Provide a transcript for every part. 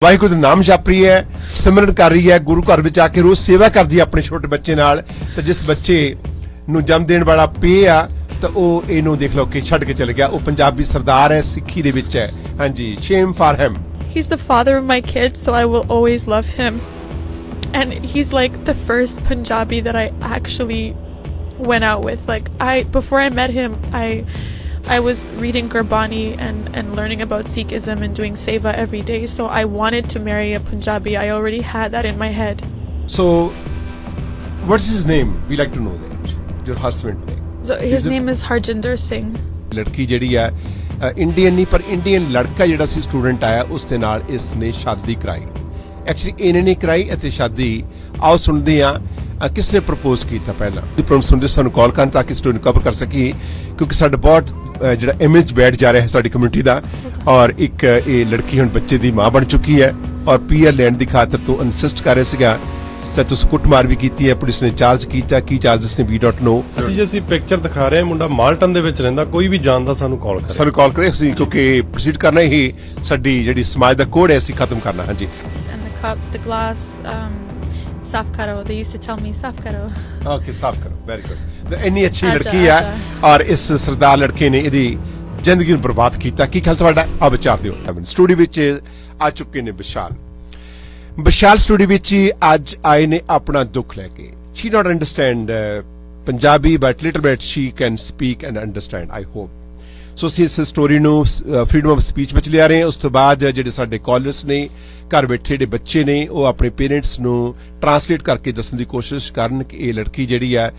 ਵਾਹਿਗੁਰੂ ਦਾ ਨਾਮ ਜਪ ਰਹੀ ਹੈ, ਸਿਮਰਨ ਕਰ ਰਹੀ ਹੈ, ਗੁਰੂ ਘਰ ਵਿੱਚ ਆ ਕੇ ਰੋਜ਼ ਸੇਵਾ ਕਰਦੀ ਹੈ ਆਪਣੇ ਛੋਟੇ ਬੱਚੇ ਨਾਲ। ਤੇ ਜਿਸ ਬੱਚੇ ਨੂੰ ਜਨਮ ਦੇਣ ਵਾਲਾ ਪੇ ਆ ਤਾਂ ਉਹ ਇਹਨੂੰ ਦੇਖ ਲਓ ਕਿ ਛੱਡ ਕੇ ਚਲੇ ਗਿਆ। ਉਹ ਪੰਜਾਬੀ ਸਰਦਾਰ ਹੈ, ਸਿੱਖੀ ਦੇ ਵਿੱਚ ਹੈ। ਹਾਂਜੀ, shame for him. He's the father of my kids, so I will always love him. And he's like the first Punjabi that I actually went out with. Like before I met him, I was reading Gurbani and learning about Sikhism and doing seva every day. So I wanted to marry a Punjabi. I already had that in my head. So, what's his name? We like to know that. Your husband name. So his name is Harjinder Singh. ਲੜਕੀ ਜਿਹੜੀ ਹੈ Indian ਨਹੀਂ ਪਰ Indian ਲੜਕਾ ਜਿਹੜਾ ਸੀ student ਆਇਆ ਉਸ ਦੇ ਨਾਲ ਇਸ ਨੇ ਸ਼ਾਦੀ ਕਰਾਈ। ਐਕਚੁਅਲੀ ਇਹਨੇ ਨਹੀਂ ਕਰਾਈ ਅਤੇ ਸ਼ਾਦੀ ਆਓ ਸੁਣਦੇ ਆ ਕਿਸ ਨੇ ਪ੍ਰਪੋਜ਼ ਕੀਤਾ ਪਹਿਲਾਂ। ਪ੍ਰੋਗਰਾਮ ਸੁਣਦੇ ਸਾਨੂੰ ਕਾਲ ਕਰਨ ਤਾਂ ਕਿ ਸਟੋਰੀ ਨੂੰ ਕਵਰ ਕਰ ਸਕੀਏ ਕਿਉਂਕਿ ਸਾਡਾ ਬਹੁਤ ਜਿਹੜਾ ਇਮੇਜ ਬੈਠ ਜਾ ਰਿਹਾ ਹੈ ਸਾਡੀ ਕਮਿਊਨਿਟੀ ਦਾ। ਔਰ ਇੱਕ ਇਹ ਲੜਕੀ ਹੁਣ ਬੱਚੇ ਦੀ ਮਾਂ ਬਣ ਚੁੱਕੀ ਹੈ ਔਰ ਪੀਆਰ ਲੈਣ ਦੀ ਖਾਤਰ ਤੋਂ ਇਨਸਿਸਟ ਕਰ ਰਿਹਾ ਸੀਗਾ ਤਾਂ ਤੁਸੀਂ ਕੁੱਟਮਾਰ ਵੀ ਕੀਤੀ ਹੈ, ਪੁਲਿਸ ਨੇ ਚਾਰਜ ਕੀਤਾ। ਕੀ ਚਾਰਜਸ ਨੇ ਵੀ ਡੋਟ ਨੋ। ਅਸੀਂ ਪਿਕਚਰ ਦਿਖਾ ਰਹੇ ਹਾਂ, ਮੁੰਡਾ ਮਾਲਟਨ ਦੇ ਵਿੱਚ ਰਹਿੰਦਾ, ਕੋਈ ਵੀ ਜਾਣਦਾ ਸਾਨੂੰ ਕਾਲ ਕਰੇ ਅਸੀਂ ਕਿਉਂਕਿ ਪ੍ਰੋਸੀਡ ਕਰਨਾ ਹੀ ਸਾਡੀ ਜਿਹੜੀ ਸਮਾਜ ਦਾ ਕੋਡ ਹੈ ਅਸੀਂ ਖਤਮ ਕਰਨਾ। ਹਾਂਜੀ। And the cup, the glass, saaf karo. They used to tell me saaf karo. Okay, ਸਾਫ਼ ਕਰੋ। Very good. ਇੰਨੀ ਅੱਛੀ ਲੜਕੀ ਹੈ ਔਰ ਇਸ ਸਰਦਾਰ ਲੜਕੇ ਨੇ ਇਹਦੀ ਜ਼ਿੰਦਗੀ ਨੂੰ ਬਰਬਾਦ ਕੀਤਾ। ਕੀ ਖਿਆਲ ਤੁਹਾਡਾ? ਆ ਵਿਚਾਰ ਦਿਓ। ਸਟੂਡੀਓ ਵਿੱਚ ਆ ਚੁੱਕੇ ਨੇ ਵਿਸ਼ਾਲ ਸਟੂਡੀਓ ਵਿੱਚ ਅੱਜ ਆਏ ਨੇ ਆਪਣਾ ਦੁੱਖ ਲੈ ਕੇ। She not understand Punjabi but little bit she can speak and understand I hope. So ਅਸੀਂ ਇਸ ਸਟੋਰੀ ਨੂੰ ਫਰੀडम ਆਫ ਸਪੀਚ ਵਿੱਚ ਲਿਆ ਰਹੇ ਹਾਂ। ਉਸ ਤੋਂ ਬਾਅਦ ਜਿਹੜੇ ਸਾਡੇ ਕਾਲਰਸ ਨੇ ਘਰ ਬੈਠੇ ਜਿਹੜੇ ਬੱਚੇ ਨੇ ਉਹ ਆਪਣੇ ਪੇਰੈਂਟਸ ਨੂੰ ਟਰਾਂਸਲੇਟ ਕਰਕੇ ਦੱਸਣ ਦੀ ਕੋਸ਼ਿਸ਼ ਕਰਨ ਕਿ ਇਹ ਲੜਕੀ ਜਿਹੜੀ ਹੈ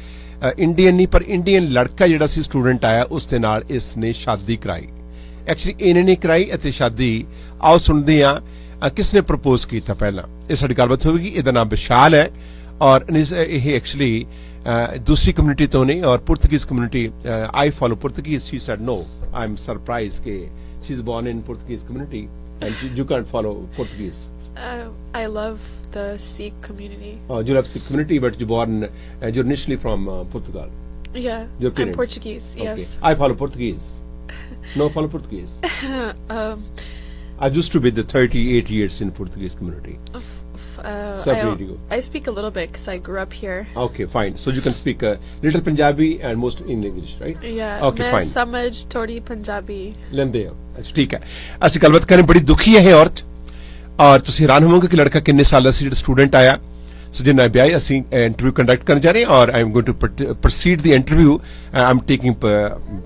ਇੰਡੀਅਨ ਨਹੀਂ ਪਰ ਇੰਡੀਅਨ ਲੜਕਾ ਜਿਹੜਾ ਸੀ ਸਟੂਡੈਂਟ ਆਇਆ ਉਸ ਦੇ ਨਾਲ ਇਸ ਨੇ ਸ਼ਾਦੀ ਕਰਾਈ। ਐਕਚੁਅਲੀ ਇਹਨੇ ਨਹੀਂ ਕਰਾਈ ਅਤੇ ਸ਼ਾਦੀ ਆਓ ਸੁਣਦੇ ਆ ਕਿਸ ਨੇ ਪ੍ਰਪੋਜ਼ ਕੀਤਾ ਪਹਿਲਾਂ। ਇਹ ਸਾਡੀ ਗੱਲਬਾਤ ਹੋਵੇਗੀ। ਇਹਦਾ ਨਾਮ ਵਿਸ਼ਾਲ ਹੈ ਔਰ ਇਹ ਐਕਚੁਅਲੀ दूसरी कम्युनिटी तो नहीं और Portuguese community I follow Portuguese. She said no I am surprise के she is born in Portuguese community and you can't follow Portuguese. I love the Sikh community. Oh, you love Sikh community but you're initially from Portugal. Yeah, your parents? I'm Portuguese. Okay. Yes. I follow Portuguese. No follow Portuguese. I used to be the 38 years in Portuguese community. I speak a little bit because I grew up here. Okay, fine. So you can speak a little Punjabi and most in English, right? Yeah. Okay, fine. Samaj thodi Punjabi. ਲੈਂਦੇ ਹੋ। ਅੱਛਾ ਠੀਕ ਹੈ। ਅਸੀਂ ਗੱਲਬਾਤ ਕਰਾਂ। ਬੜੀ ਦੁਖੀ ਹੈ ਇਹ ਔਰਤ ਔਰ ਤੁਸੀਂ ਹੈਰਾਨ ਹੋਵੋਗੇ ਕਿ ਲੜਕਾ ਕਿੰਨੇ ਸਾਲਾਂ ਸੀ ਜਿਹੜਾ ਸਟੂਡੈਂਟ ਆਇਆ। ਸੋ ਜਿੰਨਾ ਵਿਆਹ ਅਸੀਂ ਇੰਟਰਵਿਊ ਕੰਡਕਟ ਕਰਨ ਜਾ ਰਹੇ ਹਾਂ ਔਰ I am going to proceed the interview. I am taking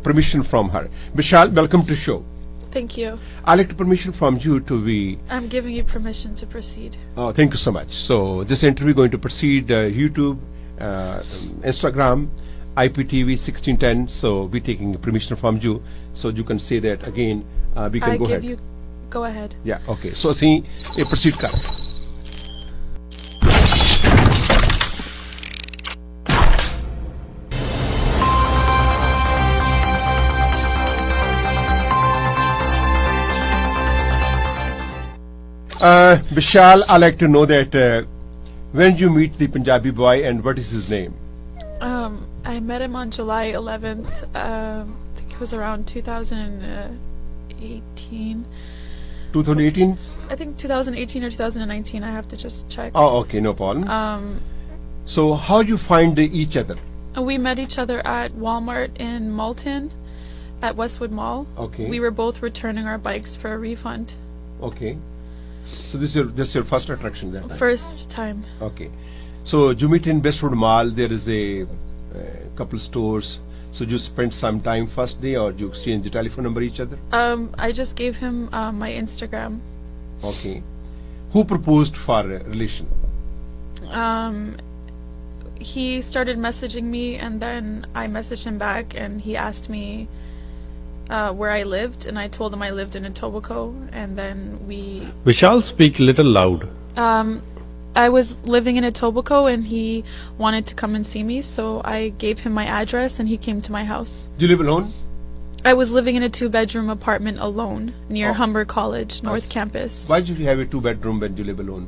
permission from her. Vishal, welcome to show. Thank you. I'd like permission from you to be... I'm giving you permission to proceed. Oh, thank you so much. So this interview going to proceed YouTube, Instagram, IPTV 1610. So we're taking permission from you. So you can say that again. We can go ahead. Go ahead. Yeah, okay. So ਅਸੀਂ ਇਹ proceed ਕਰ ਰਹੇ ਹਾਂ। Vishal, I'd like to know that when did you meet the Punjabi boy and what is his name? I met him on July 11th. I think it was around 2018. 2018? I think 2018 or 2019. I have to just check. Oh, okay, no problem. So how did you find each other? We met each other at Walmart in Malton, at Westwood Mall. Okay. We were both returning our bikes for a refund. Okay. So this is your first attraction then? First time. Okay. So you meet in Westwood Mall. There is a couple stores. So you spent some time first day or you exchange the telephone number each other? I just gave him my Instagram. Okay. Who proposed for a relation? He started messaging me and then I messaged him back and he asked me where I lived and I told him I lived in Etobicoke and then we... Vishal, speak little loud. I was living in Etobicoke and he wanted to come and see me, so I gave him my address and he came to my house. Do you live alone? I was living in a 2-bedroom apartment alone near Humber College, North Campus. Why did you have a 2-bedroom when you live alone?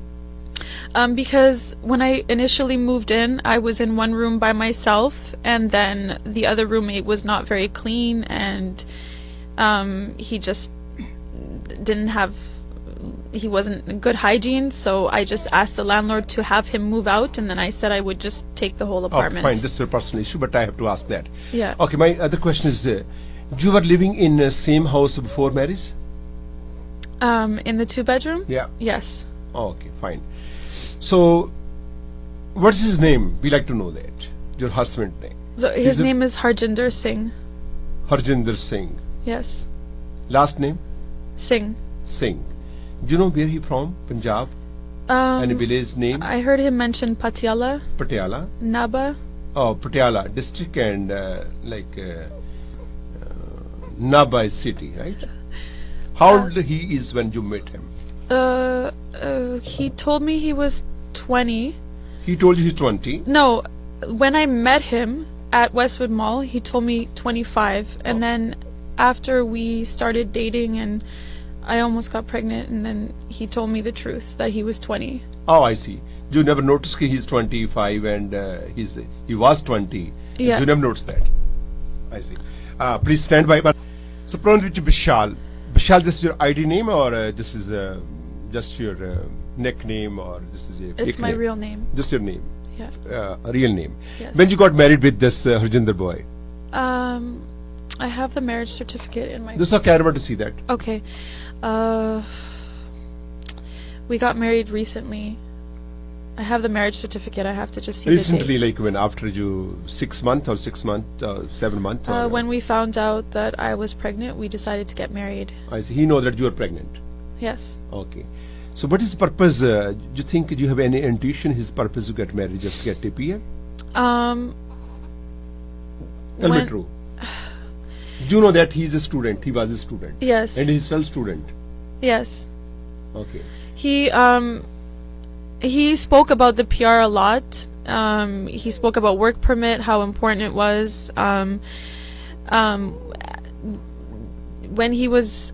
Because when I initially moved in, I was in one room by myself, and then the other roommate was not very clean, and he just didn't have he wasn't in good hygiene, so I just asked the landlord to have him move out, and then I said I would just take the whole Okay, apartment. fine. This is a personal issue, but I have to ask that. Yeah. Okay, my other question is, you were living in the same house before marriage? In the 2-bedroom? Yeah. Yes. Oh, okay, fine. So, what's his name? We like to know that. Your husband's name. So his name is Harjinder Singh. Harjinder Singh. Yes. Last name? Singh. Singh. Do you know where he from? Punjab? Any village name? I heard him mention Patiala, Patiala? Naba. Oh, Patiala district and Naba is city, right? How old he is when you met him? He told me he was 20. He told you he's 20. No, when I met him at Westwood Mall, he told me 25. And then after we started dating and I almost got pregnant, and then he told me the truth that he was 20. Oh, I see. You never noticed he's 25 and he was 20. Yeah. You never noticed that. I see. Please stand by. So, pronoun with Bishal. Bishal, this is your ID name or this is just your nickname or this is a fake It's my name? real name. Just your name. Yeah. A real name. Yes. When you got married with this Harjinder boy? I have the marriage certificate in my... This is okay, I want to see that. Okay. We got married recently. I have the marriage certificate. I have to just see Recently, the date. like when after you 6 months or 6 months, 7 months? Or, When we found out that I was pregnant, we decided to get married. I see. He know that you are pregnant. Yes. Okay. So what is the purpose? Do you think, do you have any intuition his purpose to get married, just get a PR? Tell me when- true. Do you know that he is a student? He was a student. Yes. And he's still student. Yes. Okay. He spoke about the PR a lot. He spoke about work permit, how important it was. When he was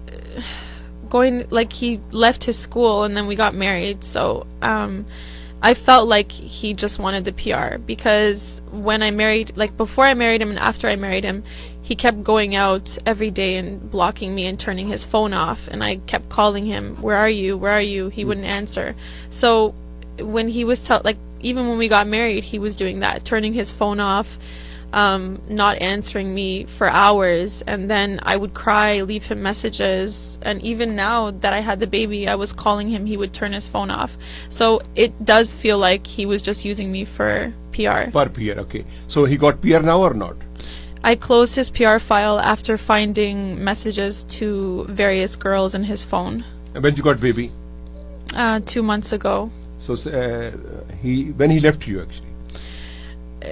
going, like, he left his school and then we got married. So I felt like he just wanted the PR, because when I married, like before I married him and after I married him, he kept going out every day and blocking me and turning his phone off, and I kept calling him, where are you, where are you? He wouldn't answer. So when he was like, even when we got married, he was doing that, turning his phone off, not answering me for hours, and then I would cry, leave him messages, and even now that I had the baby, I was calling him, he would turn his phone off. So it does feel like he was just using me for PR. Per PR, okay. So he got PR now or not? I closed his PR file after finding messages to various girls in his phone. And when you got baby? 2 months ago. So when he left you actually?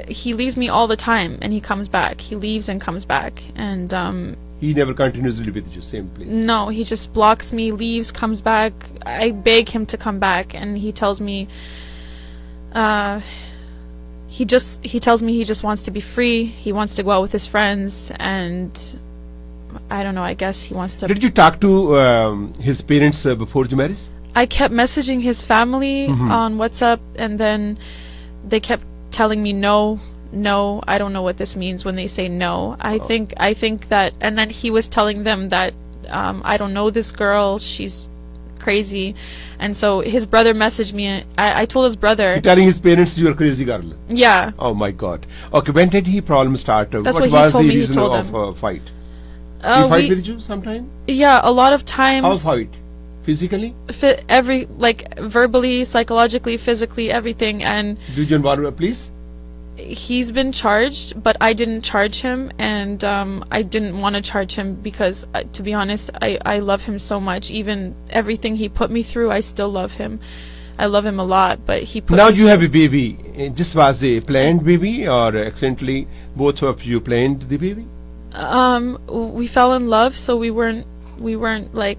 He leaves me all the time and he comes back. He leaves and comes back, and He never continuously with you, same place? no, he just blocks me, leaves, comes back. I beg him to come back, and he tells me he tells me he just wants to be free. He wants to go out with his friends, and I don't know, I guess he wants to... Did you talk to his parents before you married? I kept messaging his family on WhatsApp, and then they kept telling me no, I don't know what this means when they say no. I think that, and then he was telling them that I don't know this girl, she's crazy. And so his brother messaged me. I told his brother. You're telling his parents you're a crazy girl? Yeah. Oh my God. Okay, when did he problem start? That's what what he was told the me, he reason told of them. fight? Did he fight We- with you sometime? Yeah, a lot of times. How fight? Physically? Verbally, psychologically, physically, everything. And Did you involve a police? he's been charged, but I didn't charge him, and I didn't want to charge him because, to be honest, I love him so much. Even everything he put me through, I still love him. I love him a lot, but he put Now me you have a baby. This was a planned baby, or accidentally both of you planned the baby? we fell in love, so we weren't like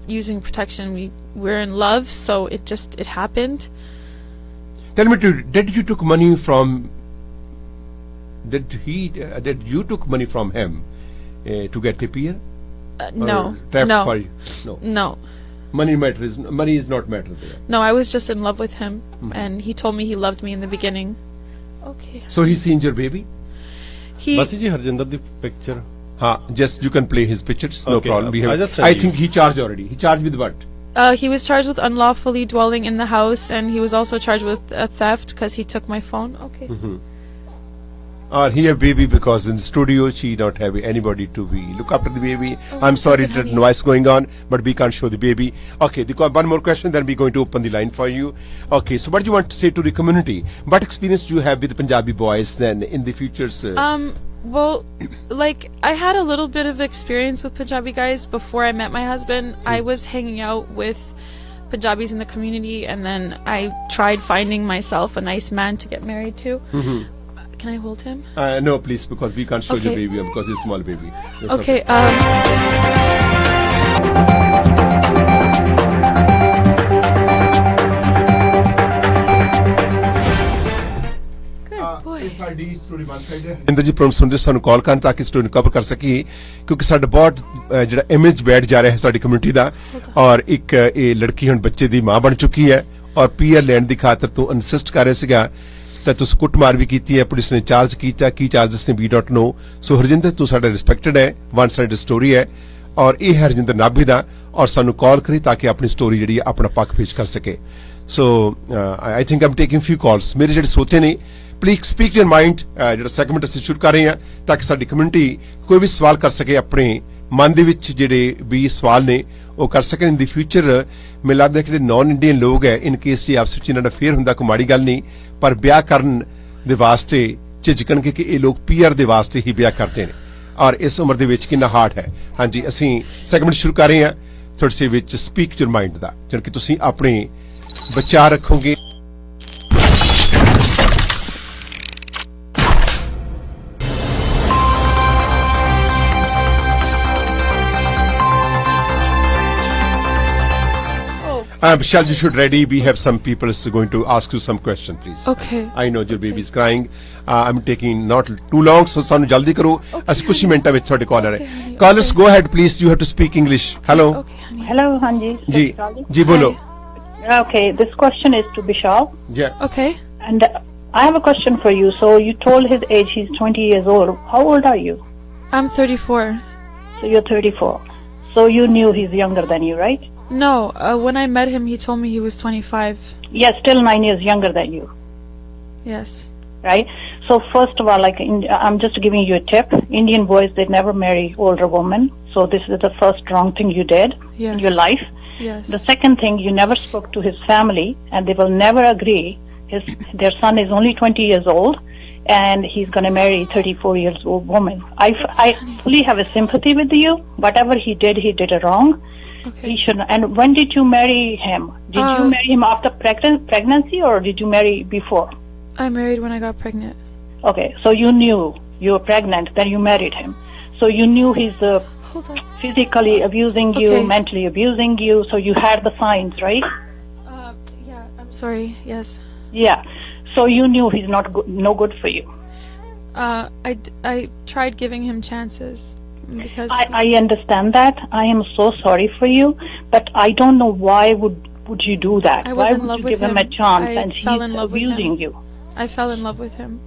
using protection. We were in love, so it happened. Tell me, did you took money from? Did you took money from him to get a PR? No, For no, you? No. no, Money is not matter there. no. I was just in love with him, and he told me he loved me in the beginning. Okay. So he seen your baby? He Bassi ji, Harjinder the picture. Just you can play his pictures, no Okay, problem. I just sent I you. think he charged already. He charged with what? He was charged with unlawfully dwelling in the house, and he was also charged with theft because he took my phone. Okay. Or he have baby because in the studio she don't have anybody to be look after the baby. I'm sorry, okay, the honey. noise going on, but we can't show the baby. Okay, one more question, then we're going to open the line for you. Okay, so what do you want to say to the community? What experience do you have with the Punjabi boys then in the futures? Well, like, I had a little bit of experience with Punjabi guys before I met my husband. I was hanging out with Punjabis in the community, and then I tried finding myself a nice man to get married to. Can I hold him? No, please, because we can't show Okay. your baby because it's a small baby. That's Okay. Good boy. ਸਾਡੀ story ਬਣ ਸਕਦੀ ਹੈ ਇੰਦਰ ਜੀ programme ਸੁਣਦੇ ਸਾਨੂੰ ਕਾਲ ਕਰਨ ਤਾਂ ਕਿ ਸਟੋਰੀ ਕਵਰ ਕਰ ਸਕੀਏ ਕਿਉਂਕਿ ਸਾਡਾ ਬਹੁਤ ਜਿਹੜਾ ਇਮੇਜ ਬੈਠ ਜਾ ਰਿਹਾ ਹੈ ਸਾਡੀ ਕਮਿਊਨਿਟੀ ਦਾ ਔਰ ਇੱਕ ਇਹ ਲੜਕੀ ਹੁਣ ਬੱਚੇ ਦੀ ਮਾਂ ਬਣ ਚੁੱਕੀ ਹੈ ਔਰ ਪੀਆਰ ਲੈਣ ਦੀ ਖਾਤਰ ਤੂੰ ਇਨਸਿਸਟ ਕਰ ਰਿਹਾ ਸੀਗਾ ਤਾਂ ਤੁਸੀਂ ਕੁੱਟਮਾਰ ਵੀ ਕੀਤੀ ਹੈ ਪੁਲਿਸ ਨੇ ਚਾਰਜ ਕੀਤਾ ਕੀ ਚਾਰਜਸ ਨੇ ਵੀ ਡੋਟ ਨੋ ਸੋ ਹਰਜਿੰਦਰ ਤੂੰ ਸਾਡਾ ਰਿਸਪੈਕਟਡ ਹੈ ਵਨ ਸਾਈਡ ਸਟੋਰੀ ਹੈ ਔਰ ਇਹ ਹੈ ਹਰਜਿੰਦਰ ਨਾਭੀ ਦਾ ਔਰ ਸਾਨੂੰ ਕਾਲ ਕਰੀ ਤਾਂ ਕਿ ਆਪਣੀ ਸਟੋਰੀ ਜਿਹੜੀ ਹੈ ਆਪਣਾ ਪੱਖ ਪੇਸ਼ ਕਰ ਸਕੇ ਸੋ ਆਈ ਥਿੰਕ ਆਮ ਟੇਕਿੰਗ ਫਿਊ ਕਾਲਸ ਮੇਰੇ ਜਿਹੜੇ ਸੋਚੇ ਨੇ ਪਲੀਜ਼ ਸਪੀਕ ਯੂਰ ਮਾਈਂਡ ਜਿਹੜਾ ਸੈਗਮੈਂਟ ਅਸੀਂ ਸ਼ੁਰੂ ਕਰ ਰਹੇ ਹਾਂ ਤਾਂ ਕਿ ਸਾਡੀ ਕਮਿਊਨਿਟੀ ਕੋਈ ਵੀ ਸਵਾਲ ਕਰ ਸਕੇ ਆਪਣੇ ਮਨ ਦੇ ਵਿੱਚ ਜਿਹੜੇ ਵੀ ਸਵਾਲ ਨੇ ਉਹ ਕਰ ਸਕਣ ਇਨ ਦੀ ਫਿਊਚਰ ਮੈਨੂੰ ਲੱਗਦਾ ਕਿ ਜਿਹੜੇ ਨਾਨ ਇੰਡੀਅਨ ਲੋਕ ਹੈ ਇਨ ਕੇਸ ਜੀ ਆਪਸ ਵਿੱਚ ਇਹਨਾਂ ਦਾ ਫੇਰ ਹੁੰਦਾ ਕੋਈ ਮਾੜੀ ਗੱਲ ਨਹੀਂ ਪਰ ਵਿਆਹ ਕਰਨ ਦੇ ਵਾਸਤੇ ਝਿਜਕਣਗੇ ਕਿ ਇਹ ਲੋਕ ਪੀਆਰ ਦੇ ਵਾਸਤੇ ਹੀ ਵਿਆਹ ਕਰਦੇ ਨੇ ਔਰ ਇਸ ਉਮਰ ਦੇ ਵਿੱਚ ਕਿੰਨਾ ਹਾਰਡ ਹੈ ਹਾਂਜੀ ਅਸੀਂ ਸੈਗਮੈਂਟ ਸ਼ੁਰੂ ਕਰ ਰਹੇ ਹਾਂ ਥੋੜੇ ਸੇ ਵਿੱਚ ਸਪੀਕ ਯੂਰ ਮਾਈਂਡ ਦਾ ਜਿਹੜਾ ਕਿ ਤੁਸੀਂ ਆਪਣੇ ਵਿਚਾਰ ਰੱਖੋਗੇ Vishal, you should ready. We have some people is going to ask you some question, please. Okay. I know your baby is crying. I'm taking not too long, so sanu jaldi karo. Asi kuch minta vich sade caller hai. Callers, go ahead, please. You have to speak English. Hello. Okay, honey. Hello, Hanji. Ji. Ji bolo. Okay, this question is to Bishal. Yeah. Okay. And I have a question for you. So you told his age, he's 20 years old. How old are you? I'm 34. So you're 34. So you knew he's younger than you, right? No, when I met him, he told me he was 25. Yes, still 9 years younger than you, Yes. right? So first of all, I'm just giving you a tip. Indian boys, they never marry older women. So this is the first wrong thing you did Yes. in your life. Yes. The second thing, you never spoke to his family, and they will never agree. Their son is only 20 years old, and he's going to marry 34 years old woman. I fully have a sympathy with you. Whatever he did it wrong. Okay. He shouldn't. And when did you marry him? Did you marry him after pregnancy, or did you marry before? I married when I got pregnant. Okay, so you knew you were pregnant, then you married him. So you knew he's Hold on. physically abusing you, Okay. mentally abusing you. So you had the signs, right? Yeah, I'm sorry. Yes. Yeah. So you knew he's not good, no good for you. I tried giving him chances because I understand that. I am so sorry for you, but I don't know why would you do that? I Why was in would love you with give him a him. chance I and fell in he's love with abusing him. you? I fell in love with him.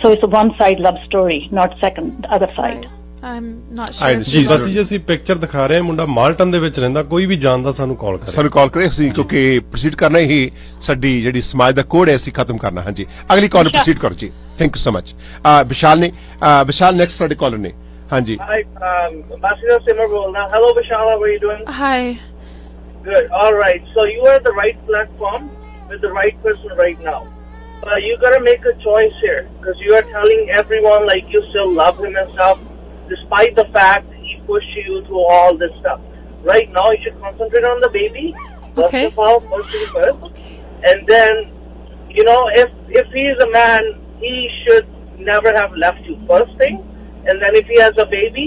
So it's a one-side love story, not the other side. Right. I'm not I sure. see. ਬਸ ਜੀ ਅਸੀਂ picture ਦਿਖਾ ਰਹੇ ਹਾਂ ਮੁੰਡਾ Malton ਦੇ ਵਿੱਚ ਰਹਿੰਦਾ ਕੋਈ ਵੀ ਜਾਣਦਾ ਸਾਨੂੰ ਕਾਲ ਕਰੇ ਸਾਨੂੰ ਕਾਲ ਕਰੇ ਅਸੀਂ ਕਿਉਂਕਿ ਪ੍ਰੋਸੀਡ ਕਰਨਾ ਹੀ ਸਾਡੀ ਜਿਹੜੀ ਸਮਾਜ ਦਾ ਕੋਡ ਹੈ ਅਸੀਂ ਖਤਮ ਕਰਨਾ ਹਾਂਜੀ ਅਗਲੀ ਕਾਲ ਪ੍ਰੋਸੀਡ ਕਰੋ ਜੀ thank you so much Vishal next ਸਾਡੇ ਕਾਲਰ ਨੇ ਹਾਂਜੀ Hi, Bassi Simmer bolna. Hello, Vishal. How are you doing? Hi. Good. All right. So you are the right platform with the right person right now. You gotta make a choice here because you are telling everyone like you still love him and stuff, despite the fact he pushed you through all this stuff. Right now, you should concentrate on the baby. Okay. First of all, first thing first, and then if he is a man, he should never have left you. First thing. And then if he has a baby,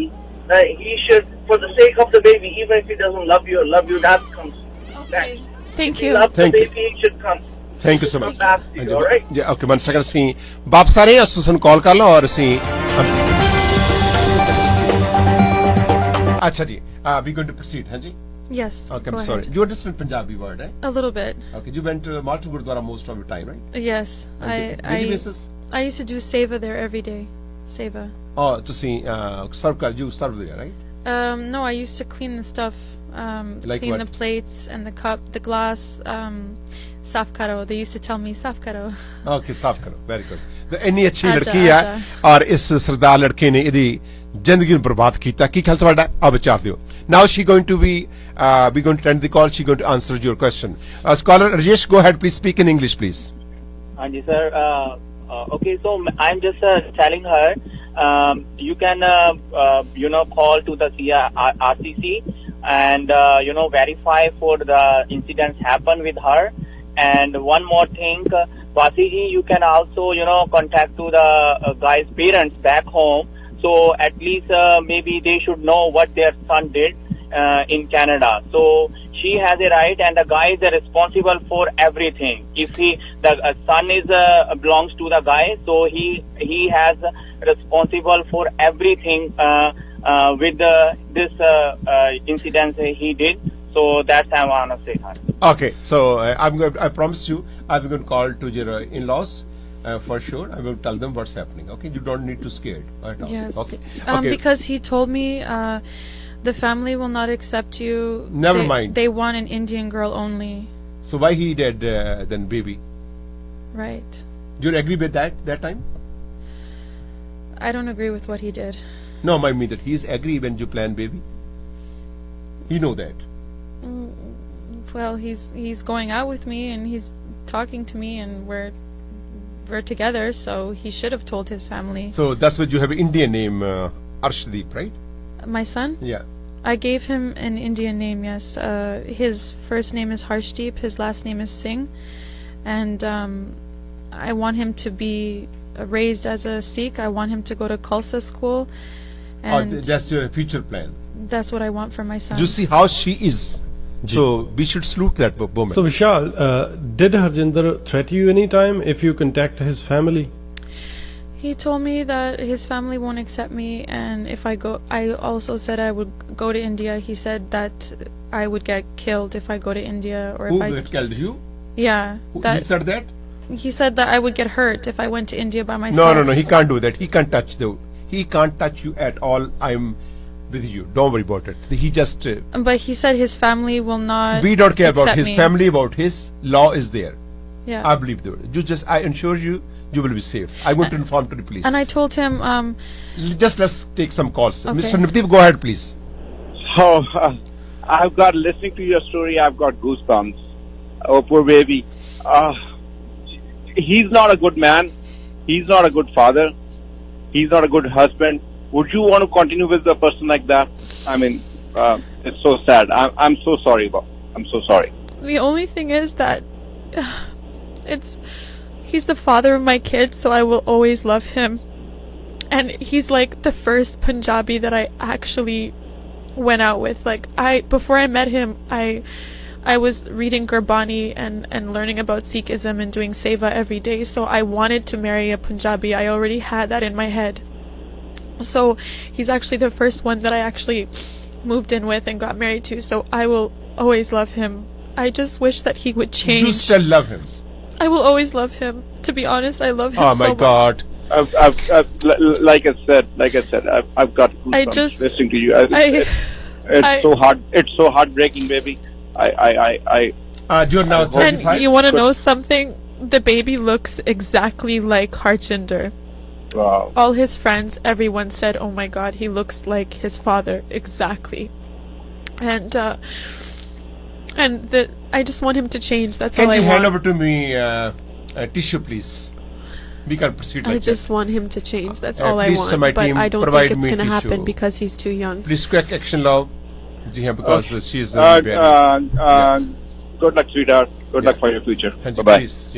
he should, for the sake of the baby, even if he doesn't love you, that comes next. Thank If he you. loves Thank the you. baby, he should come. Thank you so much Back to you, all right? ਜੀ okay 1 second ਅਸੀਂ ਵਾਪਸ ਆ ਰਹੇ ਹਾਂ ਤੁਸੀਂ ਸਾਨੂੰ ਕਾਲ ਕਰ ਲਓ ਔਰ ਅਸੀਂ ਅੱਛਾ ਜੀ ਵੀ ਗੋਇੰ ਟੂ ਪ੍ਰੋਸੀਡ ਹਾਂਜੀ Yes. Okay, go I'm sorry. ahead. You understand Punjabi word, eh? A little bit. Okay, you went to Malton Gurdwara most of the time, right? Yes. Daily basis? I used to do seva there every day. Seva. Oh, ਤੁਸੀਂ serve ਕਰ you serve there, right? No, I used to clean the stuff Like clean what? the plates and the cup, the glass. Saf karo. They used to tell me saf karo. Okay ਸਾਫ ਕਰੋ very good ਇੰਨੀ ਅੱਛੀ ਆਜਾ, ਲੜਕੀ ਹੈ ਆਜਾ। ਔਰ ਇਸ ਸਰਦਾਰ ਲੜਕੇ ਨੇ ਇਹਦੀ ਜ਼ਿੰਦਗੀ ਨੂੰ ਬਰਬਾਦ ਕੀਤਾ ਕੀ ਖਿਆਲ ਤੁਹਾਡਾ ਆ ਵਿਚਾਰ ਦਿਓ now she going to be going to end the call she going to answer your question caller Rajesh go ahead please speak in English please Anji sir, okay, so I'm just telling her, you can, call to the RCC and, verify for the incidents happen with her. And one more thing, Bassi ji, you can also, contact to the guy's parents back home. So at least maybe they should know what their son did in Canada. So she has a right, and the guy is responsible for everything. If the son is belongs to the guy, so he has responsible for everything with this incident he did. So that's I want to say. Okay, so I promise you I'm going to call to your in-laws for sure. I will tell them what's happening. Okay, you don't need to scared at all. Yes. Okay. Because he told me the family will not accept you. Never mind. They want an Indian girl only. So why he did then baby? Right. Do you agree with that time? I don't agree with what he did. No, I mean that he's agree when you plan baby. He know that. Well, he's going out with me and he's talking to me and we're together, so he should have told his family. So that's what you have an Indian name, Arshdeep, right? My son? Yeah. I gave him an Indian name, yes. His first name is Harshdeep, his last name is Singh, and I want him to be raised as a Sikh. I want him to go to Khalsa school, and That's your future plan. that's what I want for my son. You see how she is. So we should salute that woman. So Vishal, did Harjinder threaten you any time if you contact his family? He told me that his family won't accept me, and if I go, I also said I would go to India. He said that I would get killed if I go to India, or Who if I had killed you? yeah. He That said that? he said that I would get hurt if I went to India by myself. No. He can't do that. He can't touch He can't touch you at all. I'm with you. Don't worry about it. He just. But he said his family will not. We don't care about accept his me. family. About his law is there. Yeah. I believe that. I assure you, you will be safe. I'm going to inform to the police. And I told him, Let's take some calls. Okay. Mr. Navdeep, go ahead, please. Oh, I've got, listening to your story, I've got goosebumps. Oh, poor baby. He's not a good man. He's not a good father. He's not a good husband. Would you want to continue with a person like that? I mean, it's so sad. I'm so sorry, Bob. I'm so sorry. the only thing is that he's the father of my kids, so I will always love him. And he's like the first Punjabi that I actually went out with. Like before I met him, I was reading Gurbani and learning about Sikhism and doing seva every day. So I wanted to marry a Punjabi. I already had that in my head. So he's actually the first one that I actually moved in with and got married to. So I will always love him. I just wish that he would change. You still love him. I will always love him. To be honest, I love him Oh so my much. God. Like I said, I've got goosebumps listening to you. It's so hard. It's so heartbreaking, baby. You're now 35. And you want to know something? The baby looks exactly like Harjinder. Wow. All his friends, everyone said, "Oh my God, he looks like his father exactly." And I just want him to change. That's all Can I you want. hand over to me a tissue, please? We can proceed I like just that. want him to change. That's all I please, want. my But team, I don't provide think it's me going to tissue. happen because he's too young. Please, quick action law. Because she is very Good luck, sweetheart. Good luck for your future. Bye-bye. Please,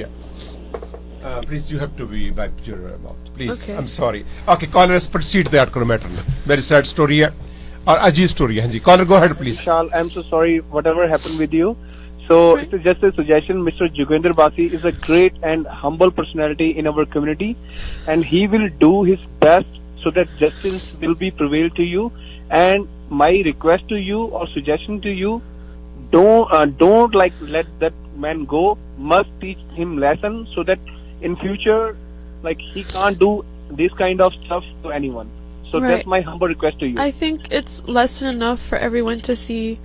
please, you have to be by your mouth. Please, Okay. I'm sorry. Okay, caller, let's proceed that matter. Very sad story है और अजीब story है जी. Caller, go ahead, please. Vishal, I'm so sorry whatever happened with you. So it's just a suggestion. Mr. JOGINDERBASSI is a great and humble personality in our community, and he will do his best so that justice will be prevailed to you. And my request to you or suggestion to you, don't like let that man go. Must teach him lesson so that in future, like he can't do this kind of stuff to anyone. So Right. that's my humble request to you. I think it's less than enough for everyone to see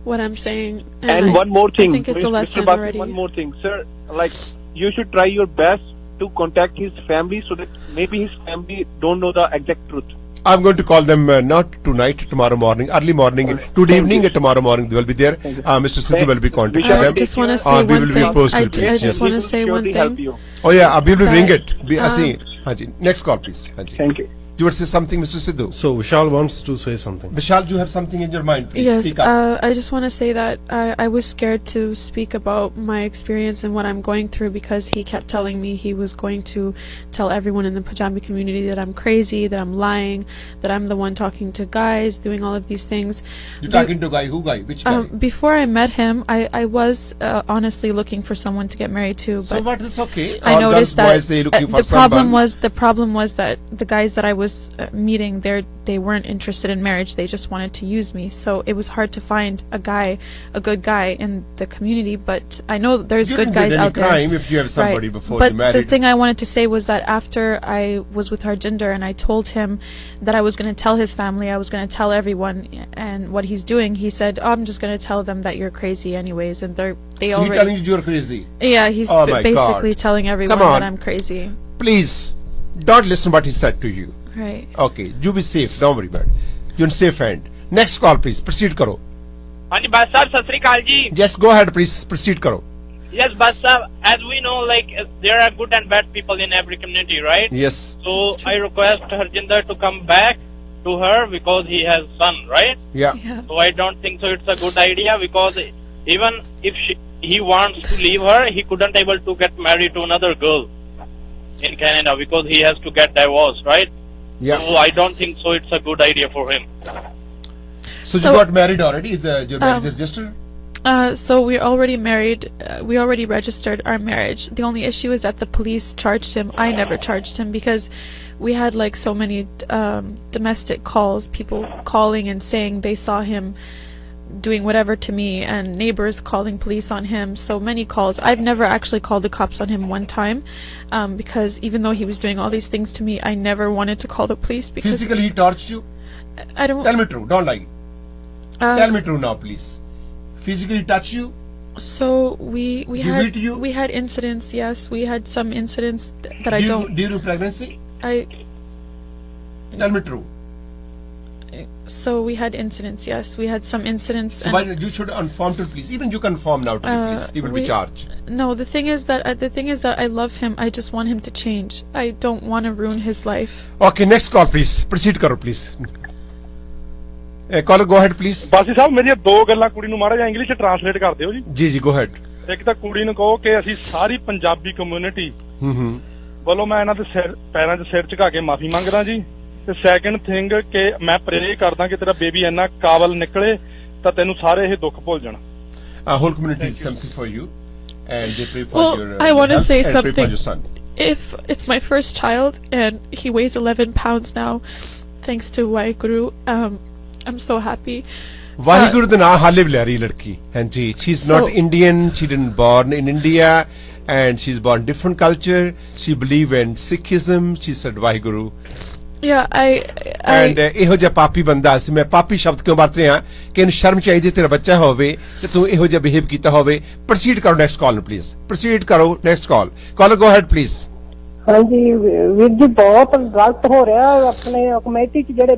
what I'm saying. And I- one more thing, I think it's a Mr. lesson Bassi, already. one more thing, sir. Like, you should try your best to contact his family so that maybe his family don't know the exact truth. I'm going to call them not tonight, tomorrow morning, early morning, today evening, and tomorrow morning they will be there. Mr. Sidhu will be contacting I them. just want to we say one will be thing. posted, I please. just want to Yes. say one Help thing. you. Oh yeah, we will ring it. That, Asi, Haji. Next call, please. Haji. Thank you. You would say something, Mr. Sidhu. So Vishal wants to say something. Vishal, you have something in your mind, please. Yes, Speak up. I just want to say that I was scared to speak about my experience and what I'm going through because he kept telling me he was going to tell everyone in the Punjabi community that I'm crazy, that I'm lying, that I'm the one talking to guys, doing all of these things. You're talking to guy, who guy? Which guy? Before I met him, I was honestly looking for someone to get married to, So but what is okay? I All noticed girls, that boys, they looking for the problem someone. was that the guys that I was meeting, they weren't interested in marriage. They just wanted to use me. So it was hard to find a good guy in the community. But I know there's You good didn't guys get any out there. crime if you have somebody Right. before but you married. the thing I wanted to say was that after I was with Harjinder and I told him that I was going to tell his family, I was going to tell everyone, and what he's doing, he said, "Oh, I'm just going to tell them that you're crazy anyways," and they So you're already. telling you you're crazy. Yeah, he's Oh my basically God. telling everyone Come on. that I'm crazy. Please, don't listen what he said to you. Right. Okay, you be safe. Don't worry about it. You're in safe hand. Next call, please. Proceed karo. ਹਾਂਜੀ ਬਸ ਸਾਹਿਬ ਸਤਿ ਸ੍ਰੀ ਅਕਾਲ ਜੀ Yes, go ahead, please. Proceed karo. yes bus Sahib as we know like there are good and bad people in every community right Yes. so I request Harjinder to come back to her because he has son right Yeah. Yeah. so I don't think so it's a good idea because even if he wants to leave her he couldn't able to get married to another girl in Canada because he has to get divorced right Yeah. so I don't think so it's a good idea for him. So you So- got married already? Is your marriage registered? So we're already married. We already registered our marriage. The only issue is that the police charged him. I never charged him because we had like so many domestic calls, people calling and saying they saw him doing whatever to me, and neighbors calling police on him. So many calls. I've never actually called the cops on him one time because even though he was doing all these things to me, I never wanted to call the police because Physically he tortured you? I don't. Tell me true. Don't lie. uh, Tell me true now, please. Physically touch you? So we He had beat you? we had incidents. Yes, we had some incidents that I don't. During pregnancy? I Tell me true. so we had incidents. Yes, we had some incidents. So why you should inform to police. Even you can inform now to the police. He will be charged. No, the thing is that I love him. I just want him to change. I don't want to ruin his life. Okay, next call, please. Proceed karo, please. Caller, go ahead, please. ਬਾਸੀ ਸਾਹਿਬ ਮੇਰੀਆਂ ਦੋ ਗੱਲਾਂ ਕੁੜੀ ਨੂੰ ਮਾੜਾ ਜਿਹਾ English ਚ translate ਕਰ ਦਿਓ ਜੀ ਜੀ, go ahead. ਇੱਕ ਤਾਂ ਕੁੜੀ ਨੂੰ ਕਹੋ ਕਿ ਅਸੀਂ ਸਾਰੀ ਪੰਜਾਬੀ ਕਮਿਊਨਿਟੀ ਵੱਲੋਂ ਮੈਂ ਇਹਨਾਂ ਦੇ ਪੈਰਾਂ 'ਚ ਸਿਰ ਝੁਕਾ ਕੇ ਮਾਫੀ ਮੰਗਦਾ ਜੀ ਤੇ ਸੈਕੰਡ ਥਿੰਗ ਕਿ ਮੈਂ ਪ੍ਰੇ ਕਰਦਾ ਕਿ ਤੇਰਾ ਬੇਬੀ ਇੰਨਾ ਕਾਬਲ ਨਿਕਲੇ ਤਾਂ ਤੈਨੂੰ ਸਾਰੇ ਇਹ ਦੁੱਖ ਭੁੱਲ ਜਾਣ Whole community is something for you, and they pray for Well, your. I want to health say and pray for something. your son. If it's my first child and he weighs 11 pounds now, thanks to Waheguru, I'm so happy. Waheguru ਦੇ ਨਾਂ ਹਾਲੇ ਵੀ ਲੈ ਰਹੀ ਲੜਕੀ ਹਾਂਜੀ she's not So- Indian, she didn't born in India, and she's born different culture. She believe in Sikhism. She said Waheguru Yeah, and ਇਹੋ ਜਿਹਾ ਪਾਪੀ ਬੰਦਾ ਸੀ ਮੈਂ ਪਾਪੀ ਸ਼ਬਦ ਕਿਉਂ ਵਰਤ ਰਿਹਾ ਕਿ ਇਹਨੂੰ ਸ਼ਰਮ ਚਾਹੀਦੀ ਤੇਰਾ ਬੱਚਾ ਹੋਵੇ ਤੇ ਤੂੰ ਇਹੋ ਜਿਹਾ ਬਿਹੇਵ ਕੀਤਾ ਹੋਵੇ ਪ੍ਰੋਸੀਡ ਕਰੋ ਨੈਕਸਟ ਕਾਲ ਨੂੰ ਪਲੀਜ਼ ਪ੍ਰੋਸੀਡ ਕਰੋ next call caller go ahead please ਹਾਂਜੀ ਵੀਰ ਜੀ ਬਹੁਤ ਗਲਤ ਹੋ ਰਿਹਾ ਆਪਣੇ ਕਮੇਟੀ 'ਚ ਜਿਹੜੇ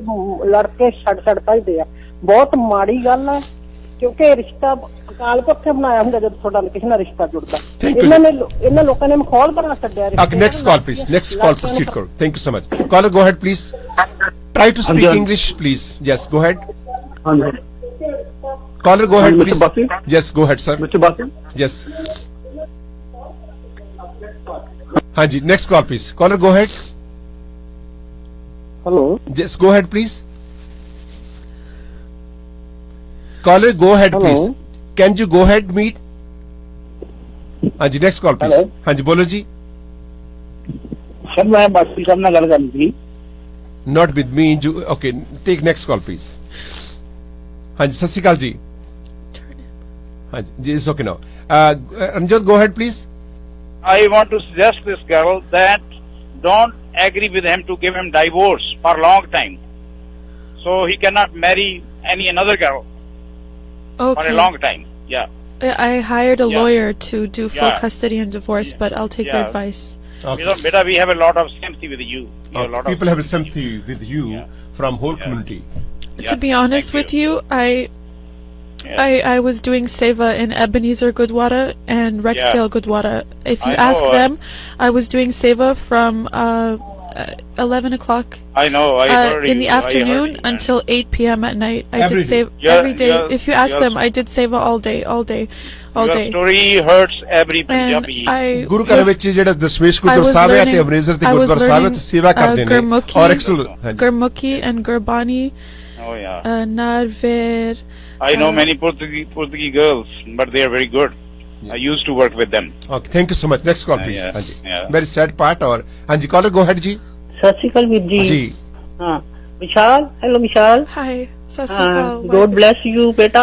ਲੜਕੇ ਛੱਡ ਭਜਦੇ ਆ ਬਹੁਤ ਮਾੜੀ ਗੱਲ ਹੈ ਕਿਉਂਕਿ ਰਿਸ਼ਤਾ ਅਕਾਲ ਪੁਰਖ ਨੇ ਬਣਾਇਆ ਹੁੰਦਾ ਜਦੋਂ ਤੁਹਾਡਾ ਕਿਸੇ ਨਾਲ ਰਿਸ਼ਤਾ ਜੁੜਦਾ Thank you. ਇਹਨਾਂ ਲੋਕਾਂ ਨੇ ਮਖੌਲ ਬਣਾ ਛੱਡਿਆ Okay, next call, please. Next call, proceed. Karo. Thank you so much. Caller, go ahead, please. Try to speak English, please. Yes, go ahead. Caller, go ahead, Mr. please. Bassi? Yes, go ahead, sir. Mr. Bassi? Yes. Hanji, next call, please. Caller, go ahead. Hello? Yes, go ahead, please. Caller, go ahead, Hello? please. Can you go ahead, meet? Hanji, next call, please. Hello? Hanji, bolo ji. Sir ਮੈਂ ਬਾਸੀ ਸਾਹਿਬ ਨਾਲ ਗੱਲ ਕਰਨੀ ਸੀ Not with me. Okay, take next call, please. Hanji, sat sri akal ji. Hanji, it's okay now. Ranjit, go ahead, please. I want to suggest this girl that don't agree with him to give him divorce for a long time. So he cannot marry any another girl. Okay. For a long time. Yeah. I hired a Yeah. lawyer to do full Yeah. custody and divorce, Yeah. but I'll take your Yeah. advice. Okay. Beta, we have a lot of sympathy with you. We have a lot of People have sympathy with you Yeah. from whole Yeah. community. Yeah, To be honest thank with you, I Yeah. I was doing seva in Ebenezer Gurdwara and Rexdale Gurdwara. If you I know, ask them, I was doing seva from 11 o'clock I know. I heard in you, the I heard afternoon you. until 8 p.m. at night. I Every did day. save Yeah, every day. yeah, If you ask yeah. them, I did seva all day, all day, all Your day. story hurts every And Punjabi. I ਗੁਰੂ ਘਰ was- ਵਿੱਚ ਜਿਹੜਾ Dashmesh I Gurdwara was ਸਾਹਿਬ ਹੈ ਤੇ learning- ਅਮਰੇਜ਼ਰ ਤੇ I was Gurdwara ਸਾਹਿਬ ਹੈ ਤੇ learning, ਸੇਵਾ ਕਰਦੇ ਨੇ Gurmukhi- ਔਰ Excel Gurmukhi and Gurbani, Oh yeah. Narver. I know many Portuguese girls, but they are very good. I used to work with them. Okay thank you so much next call please Yeah, ਹਾਂਜੀ yeah. Very sad part ਔਰ ਹਾਂਜੀ caller go head ਜੀ ਸਤਿ ਸ਼੍ਰੀ ਅਕਾਲ ਵੀਰ ਜੀ ਜੀ ਹਾਂ ਵਿਸ਼ਾਲ hello Vishal Hi, Sasrikal. God bless you beta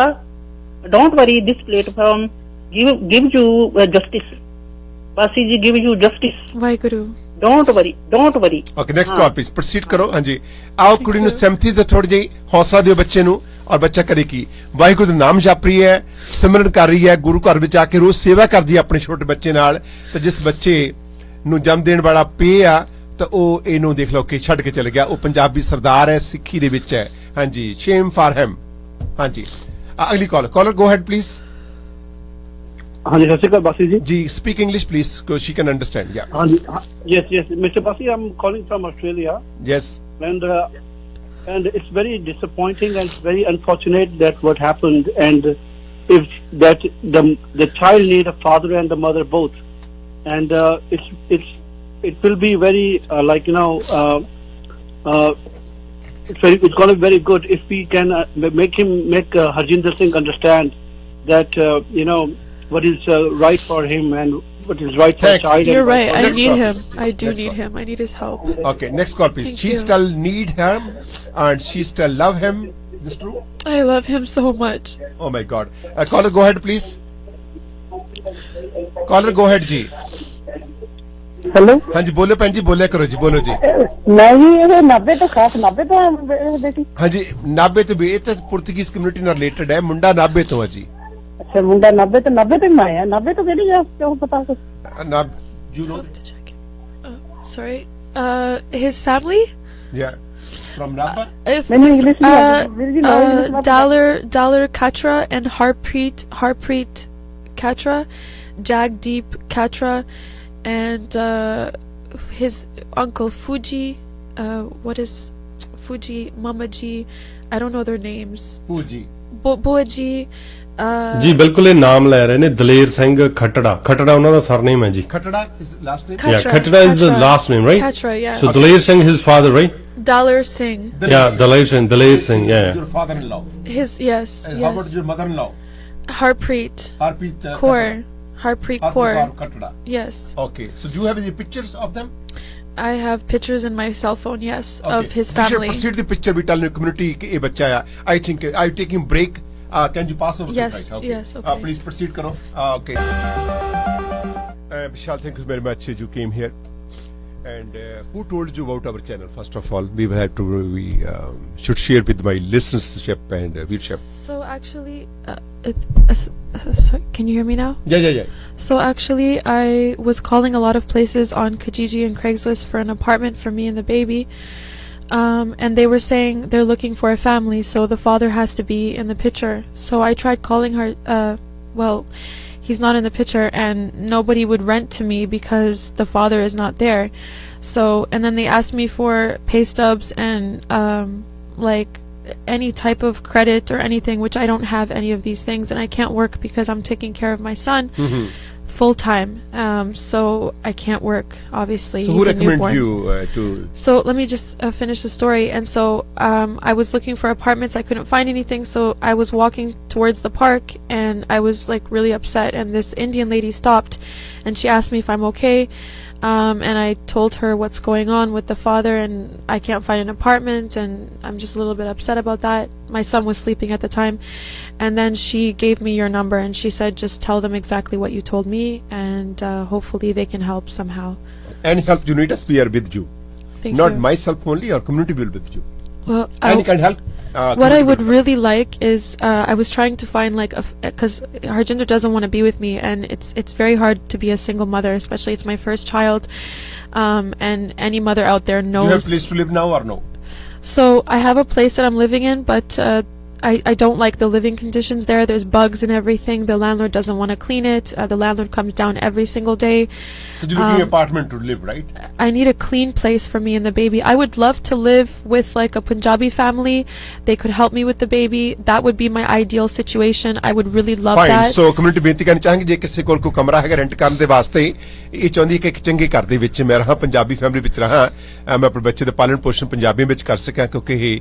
don't worry this platform give you justice Bassi ji give you justice Vaiguru. don't worry okay next call please proceed ਕਰੋ ਹਾਂਜੀ ਆਓ ਕੁੜੀ ਨੂੰ ਸਹਿਮਤੀ ਤੇ ਥੋੜੀ ਜਿਹੀ ਹੌਸਲਾ ਦਿਓ ਬੱਚੇ ਨੂੰ ਔਰ ਬੱਚਾ ਕਰੇ ਕੀ ਵਾਹਿਗੁਰੂ ਦਾ ਨਾਮ ਜਪ ਰਹੀ ਹੈ ਸਿਮਰਨ ਕਰ ਰਹੀ ਹੈ ਗੁਰੂ ਘਰ ਵਿੱਚ ਆ ਕੇ ਰੋਜ਼ ਸੇਵਾ ਕਰਦੀ ਹੈ ਆਪਣੇ ਛੋਟੇ ਬੱਚੇ ਨਾਲ ਤੇ ਜਿਸ ਬੱਚੇ ਨੂੰ ਜਨਮ ਦੇਣ ਵਾਲਾ ਪੇ ਆ ਤਾਂ ਉਹ ਇਹਨੂੰ ਦੇਖ ਲਓ ਕਿ ਛੱਡ ਕੇ ਚਲੇ ਗਿਆ ਉਹ ਪੰਜਾਬੀ ਸਰਦਾਰ ਹੈ ਸਿੱਖੀ ਦੇ ਵਿੱਚ ਹੈ ਹਾਂਜੀ ਸ਼ੇਮ ਫਾਰ ਹਿਮ ਹਾਂਜੀ ਅਗਲੀ ਕਾਲਰ ਗੋ ਹੈਡ ਪਲੀਜ਼ ਹਾਂਜੀ ਸਤਿ ਸ਼੍ਰੀ ਅਕਾਲ ਬਾਸੀ ਜੀ ਜੀ ਸਪੀਕ ਇੰਗਲਿਸ਼ ਪਲੀਜ਼ ਕੋ ਸ਼ੀ ਕੈਨ ਅੰਡਰਸਟੈਂਡ ਯਾ ਹਾਂਜੀ yes Mr. Bassi, I'm calling from Australia yes and it's very disappointing and very unfortunate that what happened and if that the child need a father and the mother both and it will be very it's going to be very good if we can make Harjinder Singh understand that what is right for him and what is right for a Thanks. child. You're and right. I Next need one, him. please. I do Next need one. him. I need his help. Okay, next call please. Thank She you. still need him and she still love him. This true? I love him so much. Oh my God. Caller, go ahead please. Caller, go ahead जी. Hello हाँ जी बोलो भैन जी बोलिया करो जी बोलो जी. नहीं ये 90 तो खास 90 तो बेटी हाँ जी नाबे तो भी ये तो पुर्तगीज कम्युनिटी ਨਾਲ ਰਿਲੇਟਡ ਹੈ ਮੁੰਡਾ ਨਾਬੇ ਤੋਂ ਹੈ ਜੀ. अच्छा मुंडा 90 तो मैं आया 90 तो केड़ी है क्यों पता कुछ नाब you know To check it. Sorry. His family? yeah from Naba. If मैंने इंग्लिश में मेरी जी knowledge Dollar Katra and Harpreet Katra, Jagdeep Katra, and his uncle Fuji. What is Fuji? Mamaji. I don't know their names. ਪੂਜੀ Boaji. ਜੀ ਬਿਲਕੁਲ ਇਹ ਨਾਮ ਲੈ ਰਹੇ ਨੇ ਦਲੇਰ ਸਿੰਘ ਖੱਟੜਾ ਉਹਨਾਂ ਦਾ ਸਰਨੇਮ ਹੈ ਜੀ Khatra is last name. yeah Khattra is the last name right Katra, yeah. so Daler Singh his father right Dollar Singh. yeah Daler Singh yeah Your father-in-law. His yes. And how about Yes. your mother-in-law? Harpreet Harpreet Kaur. Harpreet Kaur. Khattada. Yes. Okay, so do you have any pictures of them? I have pictures in my cell phone, yes, Okay. of his We should family. proceed the picture. We tell the community कि ये बच्चा है. I think I'm taking break. Can you pass over? Yes, the mic? Okay. yes, okay. Please proceed करो. Okay. Vishal, thank you very much. You came here. And who told you about our channel? First of all, we should share with my listenership and viewership. So actually, sorry, can you hear me now? Yeah. So actually, I was calling a lot of places on Kijiji and Craigslist for an apartment for me and the baby. And they were saying they're looking for a family, so the father has to be in the picture. So I tried calling her, well, he's not in the picture, and nobody would rent to me because the father is not there. So, and then they asked me for pay stubs and, like, any type of credit or anything, which I don't have any of these things, and I can't work because I'm taking care of my son. Full time, so I can't work. Obviously, So he's who a recommended newborn. you to? So let me just finish the story. And so I was looking for apartments. I couldn't find anything. So I was walking towards the park, and I was like really upset. And this Indian lady stopped, and she asked me if I'm okay. And I told her what's going on with the father, and I can't find an apartment, and I'm just a little bit upset about that. My son was sleeping at the time. And then she gave me your number, and she said, just tell them exactly what you told me, and hopefully they can help somehow. Any help you need us, we are with you. Thank Not you. myself only, our community will be with you. Well, Any kind of help? what I would really like is I was trying to find like because Harjinder doesn't want to be with me, and it's very hard to be a single mother, especially it's my first child, and any mother out there knows. Do you have a place to live now or no? So I have a place that I'm living in, but I don't like the living conditions there. There's bugs and everything. The landlord doesn't want to clean it. The landlord comes down every single day. So you're looking for an apartment to live, right? I need a clean place for me and the baby. I would love to live with like a Punjabi family. They could help me with the baby. That would be my ideal situation. I would really love Fine. that. So community ਬੇਨਤੀ ਕਰਨੀ ਚਾਹਾਂਗੇ ਜੇ ਕਿਸੇ ਕੋਲ ਕੋਈ ਕਮਰਾ ਹੈਗਾ rent ਕਰਨ ਦੇ ਵਾਸਤੇ ਇਹ ਚਾਹੁੰਦੀ ਹੈ ਕਿ ਇੱਕ ਚੰਗੇ ਘਰ ਦੇ ਵਿੱਚ ਮੈਂ ਰਹਾ ਪੰਜਾਬੀ ਫੈਮਿਲੀ ਵਿੱਚ ਰਹਾ ਮੈਂ ਆਪਣੇ ਬੱਚੇ ਦਾ ਪਾਲਣ ਪੋਸ਼ਣ ਪੰਜਾਬੀ ਵਿੱਚ ਕਰ ਸਕਾਂ ਕਿਉਂਕਿ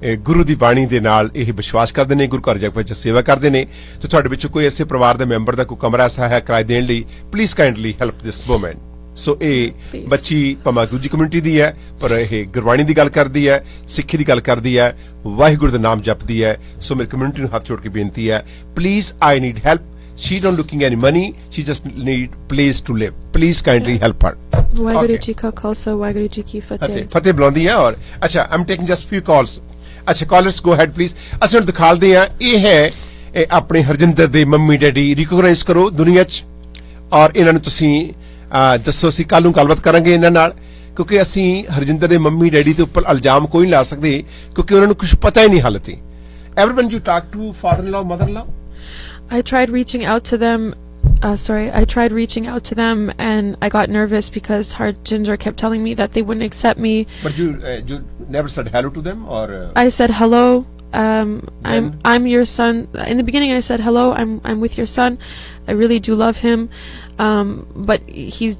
ਇਹ ਗੁਰੂ ਦੀ ਬਾਣੀ ਦੇ ਨਾਲ ਇਹ ਵਿਸ਼ਵਾਸ ਕਰਦੇ ਨੇ ਗੁਰੂ ਘਰ ਜਾ ਕੇ ਸੇਵਾ ਕਰਦੇ ਨੇ ਤੇ ਤੁਹਾਡੇ ਵਿੱਚੋਂ ਕੋਈ ਐਸੇ ਪਰਿਵਾਰ ਦੇ ਮੈਂਬਰ ਦਾ ਕੋਈ ਕਮਰਾ ਐਸਾ ਹੈ ਕਿਰਾਏ ਦੇਣ ਲਈ please kindly help this woman so ਇਹ ਬੱਚੀ ਭਾਵੇਂ ਦੂਜੀ ਕਮਿਊਨਿਟੀ ਦੀ ਹੈ ਪਰ ਇਹ ਗੁਰਬਾਣੀ ਦੀ ਗੱਲ ਕਰਦੀ ਹੈ ਸਿੱਖੀ ਦੀ ਗੱਲ ਕਰਦੀ ਹੈ ਵਾਹਿਗੁਰੂ ਦਾ ਨਾਮ ਜਪਦੀ ਹੈ ਸੋ ਮੇਰੀ ਕਮਿਊਨਿਟੀ ਨੂੰ ਹੱਥ ਜੋੜ ਕੇ ਬੇਨਤੀ ਹੈ please I need help she don't looking any money she just need place to live please kindly help her Waheguru Ji Ka Khalsa Waheguru Ji Ki Fateh ਫਤਿਹ ਬੁਲਾਉਂਦੀ ਹੈ ਔਰ ਅੱਛਾ I'm taking just few calls ਅੱਛਾ callers go ahead please ਅਸੀਂ ਹੁਣ ਦਿਖਾਲਦੇ ਆ ਇਹ ਹੈ ਆਪਣੇ ਹਰਜਿੰਦਰ ਦੇ ਮੰਮੀ ਡੈਡੀ ਰਿਕੋਗਨਾਈਜ਼ ਕਰੋ ਦੁਨੀਆ 'ਚ ਔਰ ਇਹਨਾਂ ਨੂੰ ਤੁਸੀਂ ਦੱਸੋ ਅਸੀਂ ਕੱਲ ਨੂੰ ਗੱਲਬਾਤ ਕਰਾਂਗੇ ਇਹਨਾਂ ਨਾਲ ਕਿਉਂਕਿ ਅਸੀਂ ਹਰਜਿੰਦਰ ਦੇ ਮੰਮੀ ਡੈਡੀ ਦੇ ਉੱਪਰ ਇਲਜ਼ਾਮ ਕੋਈ ਨਹੀਂ ਲਾ ਸਕਦੇ ਕਿਉਂਕਿ ਉਹਨਾਂ ਨੂੰ ਕੁਝ ਪਤਾ ਹੀ ਨਹੀਂ ਹਾਲੇ ਤੇ everyone you talk to father-in-law mother-in-law I tried reaching out to them. I tried reaching out to them, and I got nervous because Harjinder kept telling me that they wouldn't accept me. But you never said hello to them, or I said hello. I'm your son. In the beginning, I said hello. I'm with your son. I really do love him, but he's.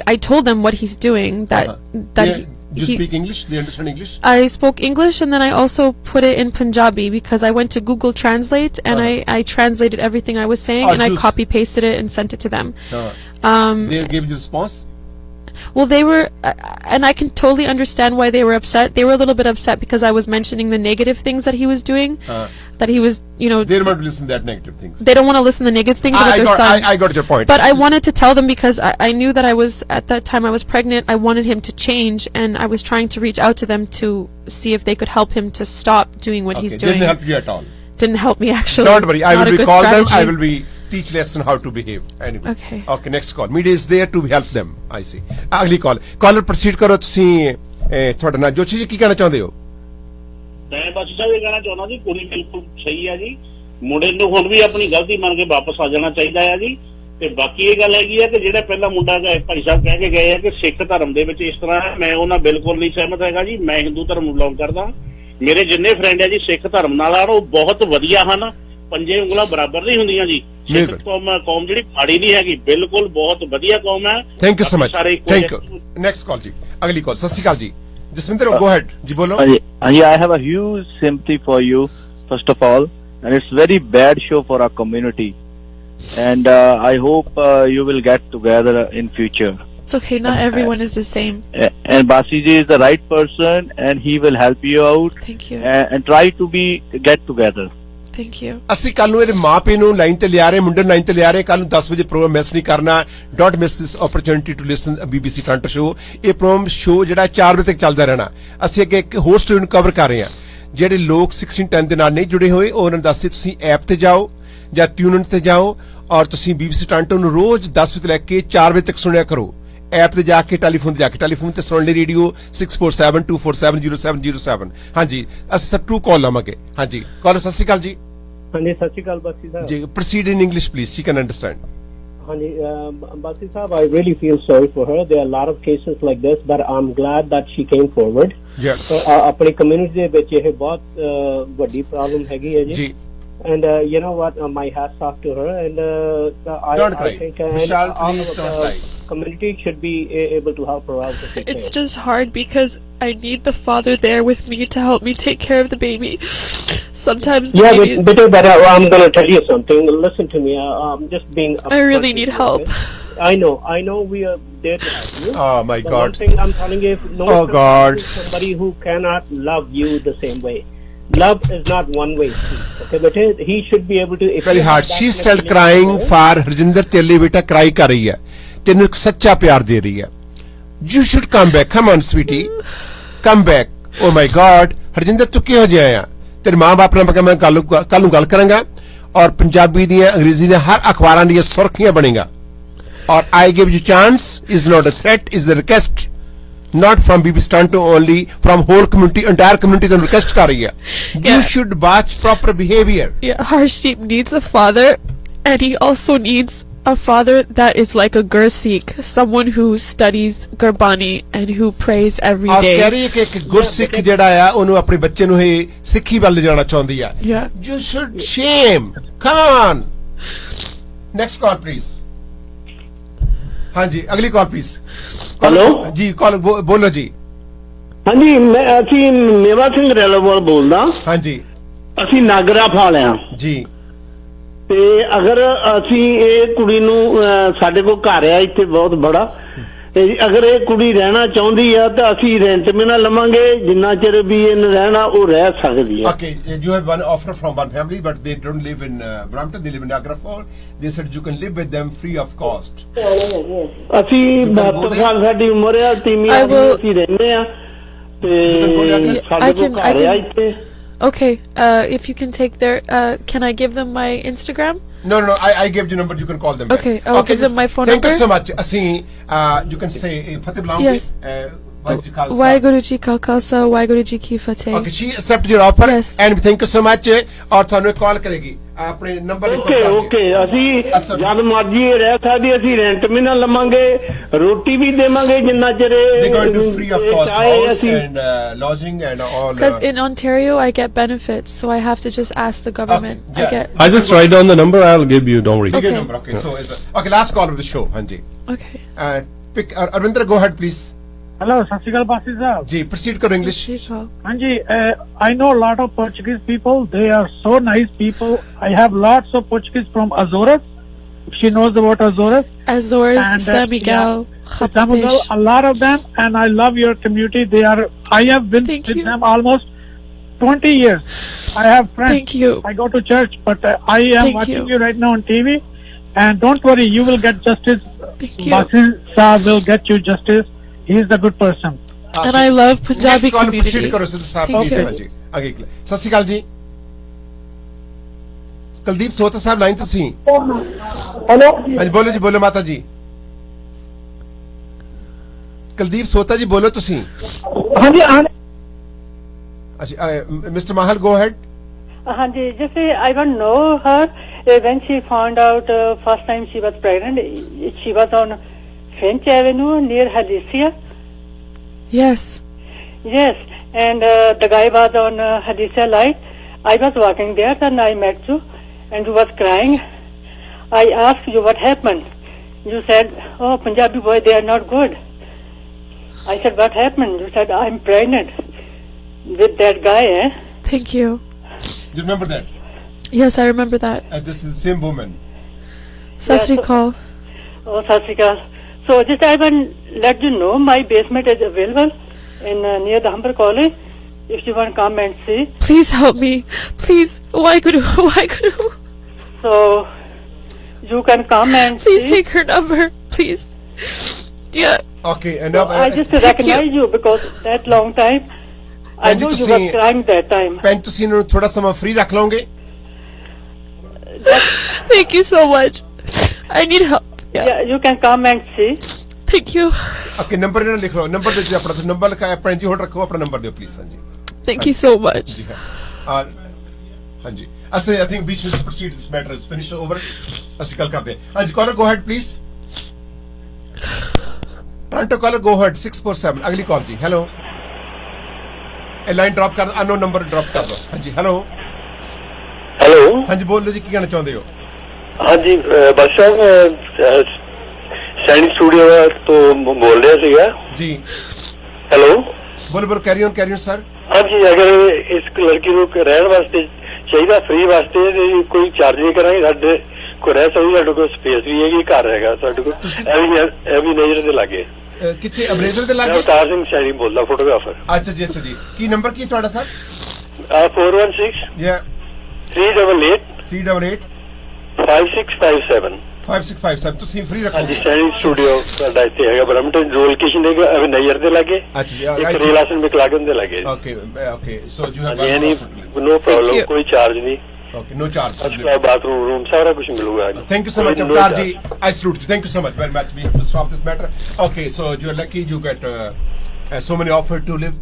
I told them what he's doing. That you speak English? They understand English? I spoke English, and then I also put it in Punjabi because I went to Google Translate and I translated everything I was saying and I copy pasted it and sent it to them. They gave you a response? Well, they were, and I can totally understand why they were upset. They were a little bit upset because I was mentioning the negative things that he was doing. That he was, they don't want to listen to that negative things. They don't want to listen to the negative things about their son. I got your point. But I wanted to tell them because I knew that at that time I was pregnant. I wanted him to change, and I was trying to reach out to them to see if they could help him to stop doing what he's doing. Didn't help you at all. Didn't help me actually. Don't worry. I will call them. I will teach lesson how to behave. Anyway. Okay. Next call. Media is there to help them. I see. अगली call. Caller proceed करो तुसी थोड़ा ना जोशी जी की कहना चाहते हो? मैं बासी साहब ये कहना चाहना जी कुड़ी बिल्कुल सही है जी मुंडे ਨੂੰ ਹੁਣ ਵੀ ਆਪਣੀ ਗਲਤੀ ਮੰਨ ਕੇ ਵਾਪਸ ਆ ਜਾਣਾ ਚਾਹੀਦਾ ਹੈ ਜੀ ਤੇ ਬਾਕੀ ਇਹ ਗੱਲ ਹੈਗੀ ਹੈ ਕਿ ਜਿਹੜਾ ਪਹਿਲਾ ਮੁੰਡਾ ਭਾਈ ਸਾਹਿਬ ਕਹਿ ਕੇ ਗਏ ਆ ਕਿ ਸਿੱਖ ਧਰਮ ਦੇ ਵਿੱਚ ਇਸ ਤਰ੍ਹਾਂ ਹੈ ਮੈਂ ਉਹਨਾਂ ਬਿਲਕੁਲ ਨਹੀਂ ਸਹਿਮਤ ਹੈਗਾ ਜੀ ਮੈਂ ਹਿੰਦੂ ਧਰਮ ਨੂੰ ਬਿਲੋਂਗ ਕਰਦਾ ਮੇਰੇ ਜਿੰਨੇ ਫਰੈਂਡ ਹੈ ਜੀ ਸਿੱਖ ਧਰਮ ਨਾਲ ਆ ਉਹ ਬਹੁਤ ਵਧੀਆ ਹਨ ਪੰਜੇ ਉਂਗਲਾਂ ਬਰਾਬਰ ਨਹੀਂ ਹੁੰਦੀਆਂ ਜੀ ਸਿੱਖ ਕੌਮ ਜਿਹੜੀ ਮਾੜੀ ਨਹੀਂ ਹੈਗੀ ਬਿਲਕੁਲ ਬਹੁਤ ਵਧੀਆ ਕੌਮ ਹੈ thank you so much thank you next call ਜੀ ਅਗਲੀ ਕਾਲ ਸਤਿ ਸ਼੍ਰੀ ਅਕਾਲ ਜੀ ਜਸਵਿੰਦਰ ਗੋ ਹੈਡ ਜੀ ਬੋਲੋ ਹਾਂਜੀ I have a huge sympathy for you first of all and it's very bad show for our community and I hope you will get together in future. It's okay, not everyone is the same. And Bassi ji is the right person and he will help you out. Thank you. And try to get together. Thank you. ਅਸੀਂ ਕੱਲ ਨੂੰ ਇਹਦੇ ਮਾਪੇ ਨੂੰ line ਤੇ ਲਿਆ ਰਹੇ ਮੁੰਡੇ ਨੂੰ ਲਾਈਨ ਤੇ ਲਿਆ ਰਹੇ ਕੱਲ ਨੂੰ 10 ਵਜੇ ਪ੍ਰੋਗਰਾਮ ਮਿਸ ਨਹੀਂ ਕਰਨਾ don't miss this opportunity to listen BBC Toronto show ਇਹ ਪ੍ਰੋਗਰਾਮ ਸ਼ੋ ਜਿਹੜਾ 4 ਵਜੇ ਤੱਕ ਚੱਲਦਾ ਰਹਿਣਾ ਅਸੀਂ ਅੱਗੇ ਇੱਕ ਹੋਰ ਸਟੋਰੀ ਨੂੰ ਕਵਰ ਕਰ ਰਹੇ ਹਾਂ ਜਿਹੜੇ ਲੋਕ 1610 ਦੇ ਨਾਲ ਨਹੀਂ ਜੁੜੇ ਹੋਏ ਉਹਨਾਂ ਨੂੰ ਦੱਸੇ ਤੁਸੀਂ ਐਪ ਤੇ ਜਾਓ ਜਾਂ ਟਿਊਨ ਤੇ ਜਾਓ ਔਰ ਤੁਸੀਂ BBC ਟੋਰਾਂਟੋ ਨੂੰ ਰੋਜ਼ 10 ਵਜੇ ਤੋਂ ਲੈ ਕੇ 4 ਵਜੇ ਤੱਕ ਸੁਣਿਆ ਕਰੋ ਐਪ ਤੇ ਜਾ ਕੇ ਟੈਲੀਫੋਨ ਤੇ ਸੁਣ ਲਈ ਰੇਡੀਓ 6472470707 ਹਾਂਜੀ ਅਸੀਂ ਸਰ 2 ਕਾਲ ਲਵਾਂਗੇ ਹਾਂਜੀ ਕਾਲ ਸਤਿ ਸ਼੍ਰੀ ਅਕਾਲ ਜੀ ਹਾਂਜੀ ਸਤਿ ਸ਼੍ਰੀ ਅਕਾਲ ਬਾਸੀ Sahib ji proceed in English please Shri can understand ਹਾਂਜੀ ਬਾਸੀ ਸਾਹਿਬ I really feel sorry for her there are a lot of cases like this but I'm glad that she came forward ਆਪਣੀ ਕਮਿਊਨਿਟੀ ਦੇ ਵਿੱਚ ਇਹ ਬਹੁਤ ਵੱਡੀ ਪ੍ਰੋਬਲਮ ਹੈਗੀ ਹੈ ਜੀ and you know what my hats off to her and I think community should be able to help her out. It's just hard because I need the father there with me to help me take care of the baby. Sometimes but I'm going to tell you something. Listen to me. I'm just being I really need help. I know we are there to help you. Oh my God. One thing I'm telling you, somebody who cannot love you the same way. Love is not one way. Okay, but he should be able to. Very hard. She's still crying for Harjinder. Telle beta cry कर रही है. तेनु सच्चा प्यार दे रही है. You should come back. Come on, sweetie. Come back. Oh my God. Harjinder ਤੂੰ ਕਿਹੋ ਜਿਹਾ ਆ ਤੇਰੇ ਮਾਂ-ਬਾਪ ਨਾਲ ਮੈਂ ਕੱਲ ਨੂੰ ਗੱਲ ਕਰਾਂਗਾ ਔਰ ਪੰਜਾਬੀ ਦੀਆਂ ਅੰਗਰੇਜ਼ੀ ਦੀਆਂ ਹਰ ਅਖਬਾਰਾਂ ਦੀਆਂ ਸੁਰਖੀਆਂ ਬਣੇਗਾ ਔਰ I give you chance is not a threat is a request not from BBC Toronto only from whole community entire community ਤੁਹਾਨੂੰ request ਕਰ ਰਹੀ ਹੈ you should watch proper behavior. Our sheep needs a father and he also needs a father that is like a Gursikh, someone who studies Gurbani and who prays every day. ਕਹਿ ਰਹੀ ਹੈ ਕਿ ਇੱਕ ਗੁਰਸਿੱਖ ਜਿਹੜਾ ਆ ਉਹਨੂੰ ਆਪਣੇ ਬੱਚੇ ਨੂੰ ਇਹ ਸਿੱਖੀ ਵੱਲ ਲਿਜਾਣਾ ਚਾਹੁੰਦੀ ਆ. You should shame. Come on. Next call please. ਹਾਂਜੀ ਅਗਲੀ ਕਾਲ ਪਲੀਜ਼. ਹੈਲੋ ਜੀ ਕਾਲ ਬੋਲੋ ਜੀ. ਹਾਂਜੀ ਅਸੀਂ ਮੇਵਾ ਸਿੰਘ ਰੈਲੋਵਾਲ ਬੋਲਦਾ. ਹਾਂਜੀ ਅਸੀਂ ਨਾਗਰਾ ਫਾਲਿਆ ਜੀ. ਤੇ ਅਗਰ ਅਸੀਂ ਇਹ ਕੁੜੀ ਨੂੰ ਸਾਡੇ ਕੋਲ ਘਰ ਆ ਇੱਥੇ ਬਹੁਤ ਬੜਾ ਅਗਰ ਇਹ ਕੁੜੀ ਰਹਿਣਾ ਚਾਹੁੰਦੀ ਆ ਤਾਂ ਅਸੀਂ ਰੈਂਟ ਵੀ ਨਾ ਲਵਾਂਗੇ ਜਿੰਨਾ ਚਿਰ ਵੀ ਇਹਨੇ ਰਹਿਣਾ ਉਹ ਰਹਿ ਸਕਦੀ ਹੈ. Okay, you have one offer from one family but they don't live in Brampton, they live in Niagara Falls. They said you can live with them free of cost. ਅਸੀਂ 72 ਸਾਲ ਸਾਡੀ ਉਮਰ ਆ ਤੀਵੀਂ ਅਸੀਂ ਰਹਿੰਦੇ ਆ ਤੇ ਸਾਡੇ ਕੋਲ ਘਰ ਆ ਇੱਥੇ. Okay, if you can take their, can I give them my Instagram? No, I gave you number, you can call them back. Okay, I'll give them my phone number. Thank you so much. ਅਸੀਂ, you can say, Fateh Blanque. Yes. Waheguru Ji Ka Khalsa, Waheguru Ji Ki Fateh. Okay, she accepted your offer. Yes. And thank you so much. और ਤੁਹਾਨੂੰ एक call करेगी. ਆਪਣੇ number ਲਿਖੋ. Okay ਅਸੀਂ ਜਦ ਮਰਜੀ ਰਹਿ ਸਕਦੇ ਅਸੀਂ ਰੈਂਟ ਵੀ ਨਾ ਲਵਾਂਗੇ ਰੋਟੀ ਵੀ ਦੇਵਾਂਗੇ ਜਿੰਨਾ ਚਿਰ they going to free of cost house and lodging and all. Because in Ontario I get benefits, so I have to just ask the government. Okay, yeah. I just write down the number. I'll give you. Don't worry. Okay. Number. Okay. So okay. Last call of the show. Hanji. Okay. Pick Arvinder. Go ahead, please. Hello, Sat Shri Akal Bassi Sahab. Ji, proceed karo English. Hanji, I know a lot of Portuguese people. They are so nice people. I have lots of Portuguese from Azores. She knows about Azores. Azores, San Miguel, San Miguel, a lot of them. And I love your community. I have been with them almost 20 years. I have friends. Thank you. I go to church, but I am watching you right now on TV. And don't worry, you will get justice. Bassi Sahab will get you justice. He is a good person. And I love Punjabi community. Proceed karo Sidhu Sahab please. Hanji. Aage Sat Shri Akal ji. Kuldeep ਸੋਤਾ ਸਾਹਿਬ line ਤੁਸੀਂ. Hello ਹਾਂਜੀ ਬੋਲੋ ਜੀ ਬੋਲੋ ਮਾਤਾ ਜੀ. ਕੁਲਦੀਪ ਸੋਤਾ ਜੀ ਬੋਲੋ ਤੁਸੀਂ. ਹਾਂਜੀ ਅੱਛਾ ਮਿਸਟਰ ਮਾਹਲ ਗੋ ਹੈਡ. ਹਾਂਜੀ just I want to know her when she found out first time she was pregnant. She was on Finch Avenue near Hadicia. Yes. Yes, and the guy was on Hadicia light. I was walking there and I met you and you was crying. I asked you what happened. You said, oh, Punjabi boy, they are not good. I said, what happened? You said, I'm pregnant with that guy, eh? Thank you. Do you remember that? Yes, I remember that. This is the same woman. Sat Shri Akal. Oh, Sat Shri Akal. So just I want to let you know my basement is available in near the Humber College. If you want to come and see. Please help me. Please. Waheguru. So you can come and please see. take her number. Please. Yeah. Okay. And now I just recognize you because that long time. I know you were crying that time. ਭੈਣ ਤੁਸੀਂ ਨੂੰ ਥੋੜਾ ਸਮਾਂ free ਰੱਖ ਲਓਗੇ? Thank you so much. I need help. Yeah, you can come and see. Thank you. Okay, number ਇਹਨਾਂ ਲਿਖ ਲਓ. ਨੰਬਰ ਦੇ ਆਪਣਾ ਨੰਬਰ ਲਿਖਾਇਆ ਭੈਣ ਜੀ ਹੋਲਡ ਰੱਖੋ ਆਪਣਾ ਨੰਬਰ ਦਿਓ ਪਲੀਜ਼. ਹਾਂਜੀ. Thank you so much. ਜੀ ਹਾਂ. ਹਾਂਜੀ. ਅਸੀਂ I think we should proceed this matter is finished over. ਅਸੀਂ ਕੱਲ ਕਰਦੇ ਹਾਂ. ਹਾਂਜੀ caller go ahead please. Toronto caller go ahead 647 ਅਗਲੀ ਕਾਲ ਜੀ. ਹੈਲੋ. ਇਹ ਲਾਈਨ ਡ੍ਰੌਪ ਕਰ ਅਨਨੋਨ ਨੰਬਰ ਡ੍ਰੌਪ ਕਰ ਦਿਓ. ਹਾਂਜੀ ਹੈਲੋ. ਹੈਲੋ. ਹਾਂਜੀ ਬੋਲੋ ਜੀ ਕੀ ਕਹਿਣਾ ਚਾਹੁੰਦੇ ਹੋ? ਹਾਂਜੀ ਬਸ ਸੈਂਡ ਸਟੂਡੀਓ ਤੋਂ ਬੋਲ ਰਿਹਾ ਸੀਗਾ ਜੀ. ਹੈਲੋ ਬੋਲੋ ਕੈਰੀ ਔਨ ਸਰ. ਹਾਂਜੀ ਅਗਰ ਇਸ ਲੜਕੀ ਨੂੰ ਰਹਿਣ ਵਾਸਤੇ ਚਾਹੀਦਾ ਫ੍ਰੀ ਵਾਸਤੇ ਕੋਈ ਚਾਰਜ ਨਹੀਂ ਕਰਾਂਗੇ. ਸਾਡੇ ਕੋਲ ਰਹਿ ਸਕਦੀ, ਸਾਡੇ ਕੋਲ ਸਪੇਸ ਵੀ ਹੈਗੀ, ਘਰ ਹੈਗਾ ਸਾਡੇ ਕੋਲ ਐਵੀ ਨੇਜਰ ਦੇ ਲਾਗੇ. ਕਿੱਥੇ ਅਬਰੇਜ਼ਰ ਦੇ ਲਾਗੇ? ਅਵਤਾਰ ਸਿੰਘ ਸ਼ਾਇਰੀ ਬੋਲਦਾ ਫੋਟੋਗ੍ਰਾਫਰ. ਅੱਛਾ ਜੀ. ਕੀ ਨੰਬਰ ਕੀ ਤੁਹਾਡਾ ਸਰ? 416 yeah 388 388 5657 5657 ਤੁਸੀਂ ਫ੍ਰੀ ਰੱਖੋ ਹਾਂਜੀ ਸੈਣੀ ਸਟੂਡੀਓ ਤੁਹਾਡਾ ਇੱਥੇ ਹੈਗਾ ਬਰਮਟਨ ਜੋ ਲੋਕੇਸ਼ਨ ਹੈਗਾ ਅਵਨਯਰ ਦੇ ਲਾਗੇ ਅੱਛਾ ਜੀ ਇੱਕ ਰੀਲਾਸ਼ਨ ਮੈਕਲਾਗਨ ਦੇ ਲਾਗੇ ਓਕੇ ਸੋ ਯੂ ਹੈਵ ਯਾਨੀ ਨੋ ਪ੍ਰੋਬਲਮ ਕੋਈ ਚਾਰਜ ਨਹੀਂ Okay, no charge. Bathroom room, सारा कुछ मिलूगा. Thank you so much, Avtar ji. I salute you. Thank you so much very much. We have to stop this matter. Okay, so you're lucky you get so many offers to live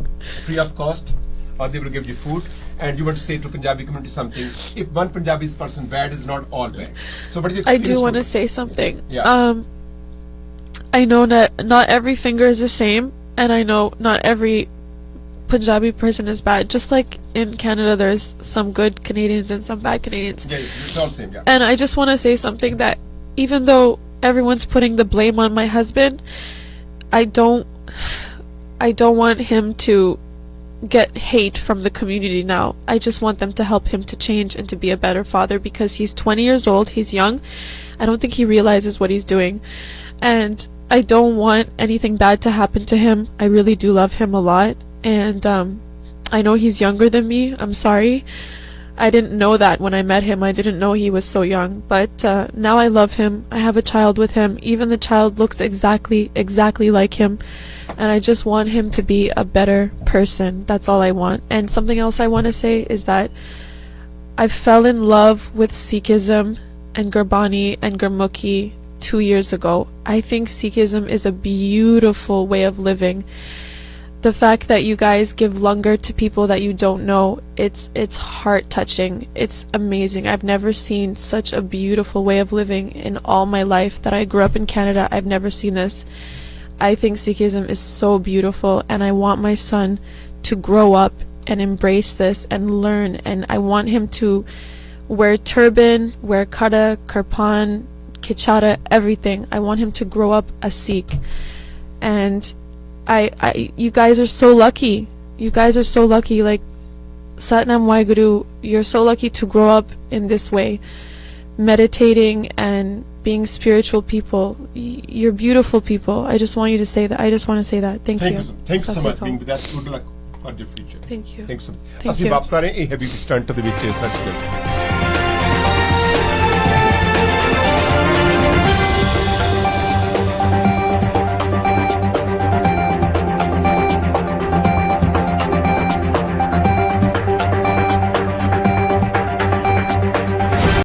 free of cost, or they will give you food. And you want to say to Punjabi community something? If one Punjabi person bad, is not all bad. So, but I do want to say something. Yeah. I know that not every finger is the same, and I know not every Punjabi person is bad. Just like in Canada, there's some good Canadians and some bad Canadians. Yeah, it's all same. Yeah. And I just want to say something that even though everyone's putting the blame on my husband, I don't want him to get hate from the community now. I just want them to help him to change and to be a better father, because he's 20 years old, he's young. I don't think he realizes what he's doing. And I don't want anything bad to happen to him. I really do love him a lot. And I know he's younger than me. I'm sorry. I didn't know that when I met him. I didn't know he was so young. But now I love him. I have a child with him. Even the child looks exactly like him. And I just want him to be a better person. That's all I want. And something else I want to say is that I fell in love with Sikhism and Gurbani and Gurmukhi 2 years ago. I think Sikhism is a beautiful way of living. The fact that you guys give langar to people that you don't know, it's heart touching. It's amazing. I've never seen such a beautiful way of living in all my life. That I grew up in Canada, I've never seen this. I think Sikhism is so beautiful, and I want my son to grow up and embrace this and learn. And I want him to wear turban, wear kada, kirpan, kichara, everything. I want him to grow up a Sikh. And you guys are so lucky. You guys are so lucky. Like, Satnam Waiguru, you're so lucky to grow up in this way, meditating and being spiritual people. You're beautiful people. I just want you to say that. I just want to say that. Thank you. Thank you so much being with us. Good luck for your future. Thank you. Thanks so much. Thank ਅਸੀਂ you. ਵਾਪਸ ਆ ਰਹੇ ਇਹ heavy stunt ਦੇ ਵਿੱਚ ਸੱਚ ਗੱਲ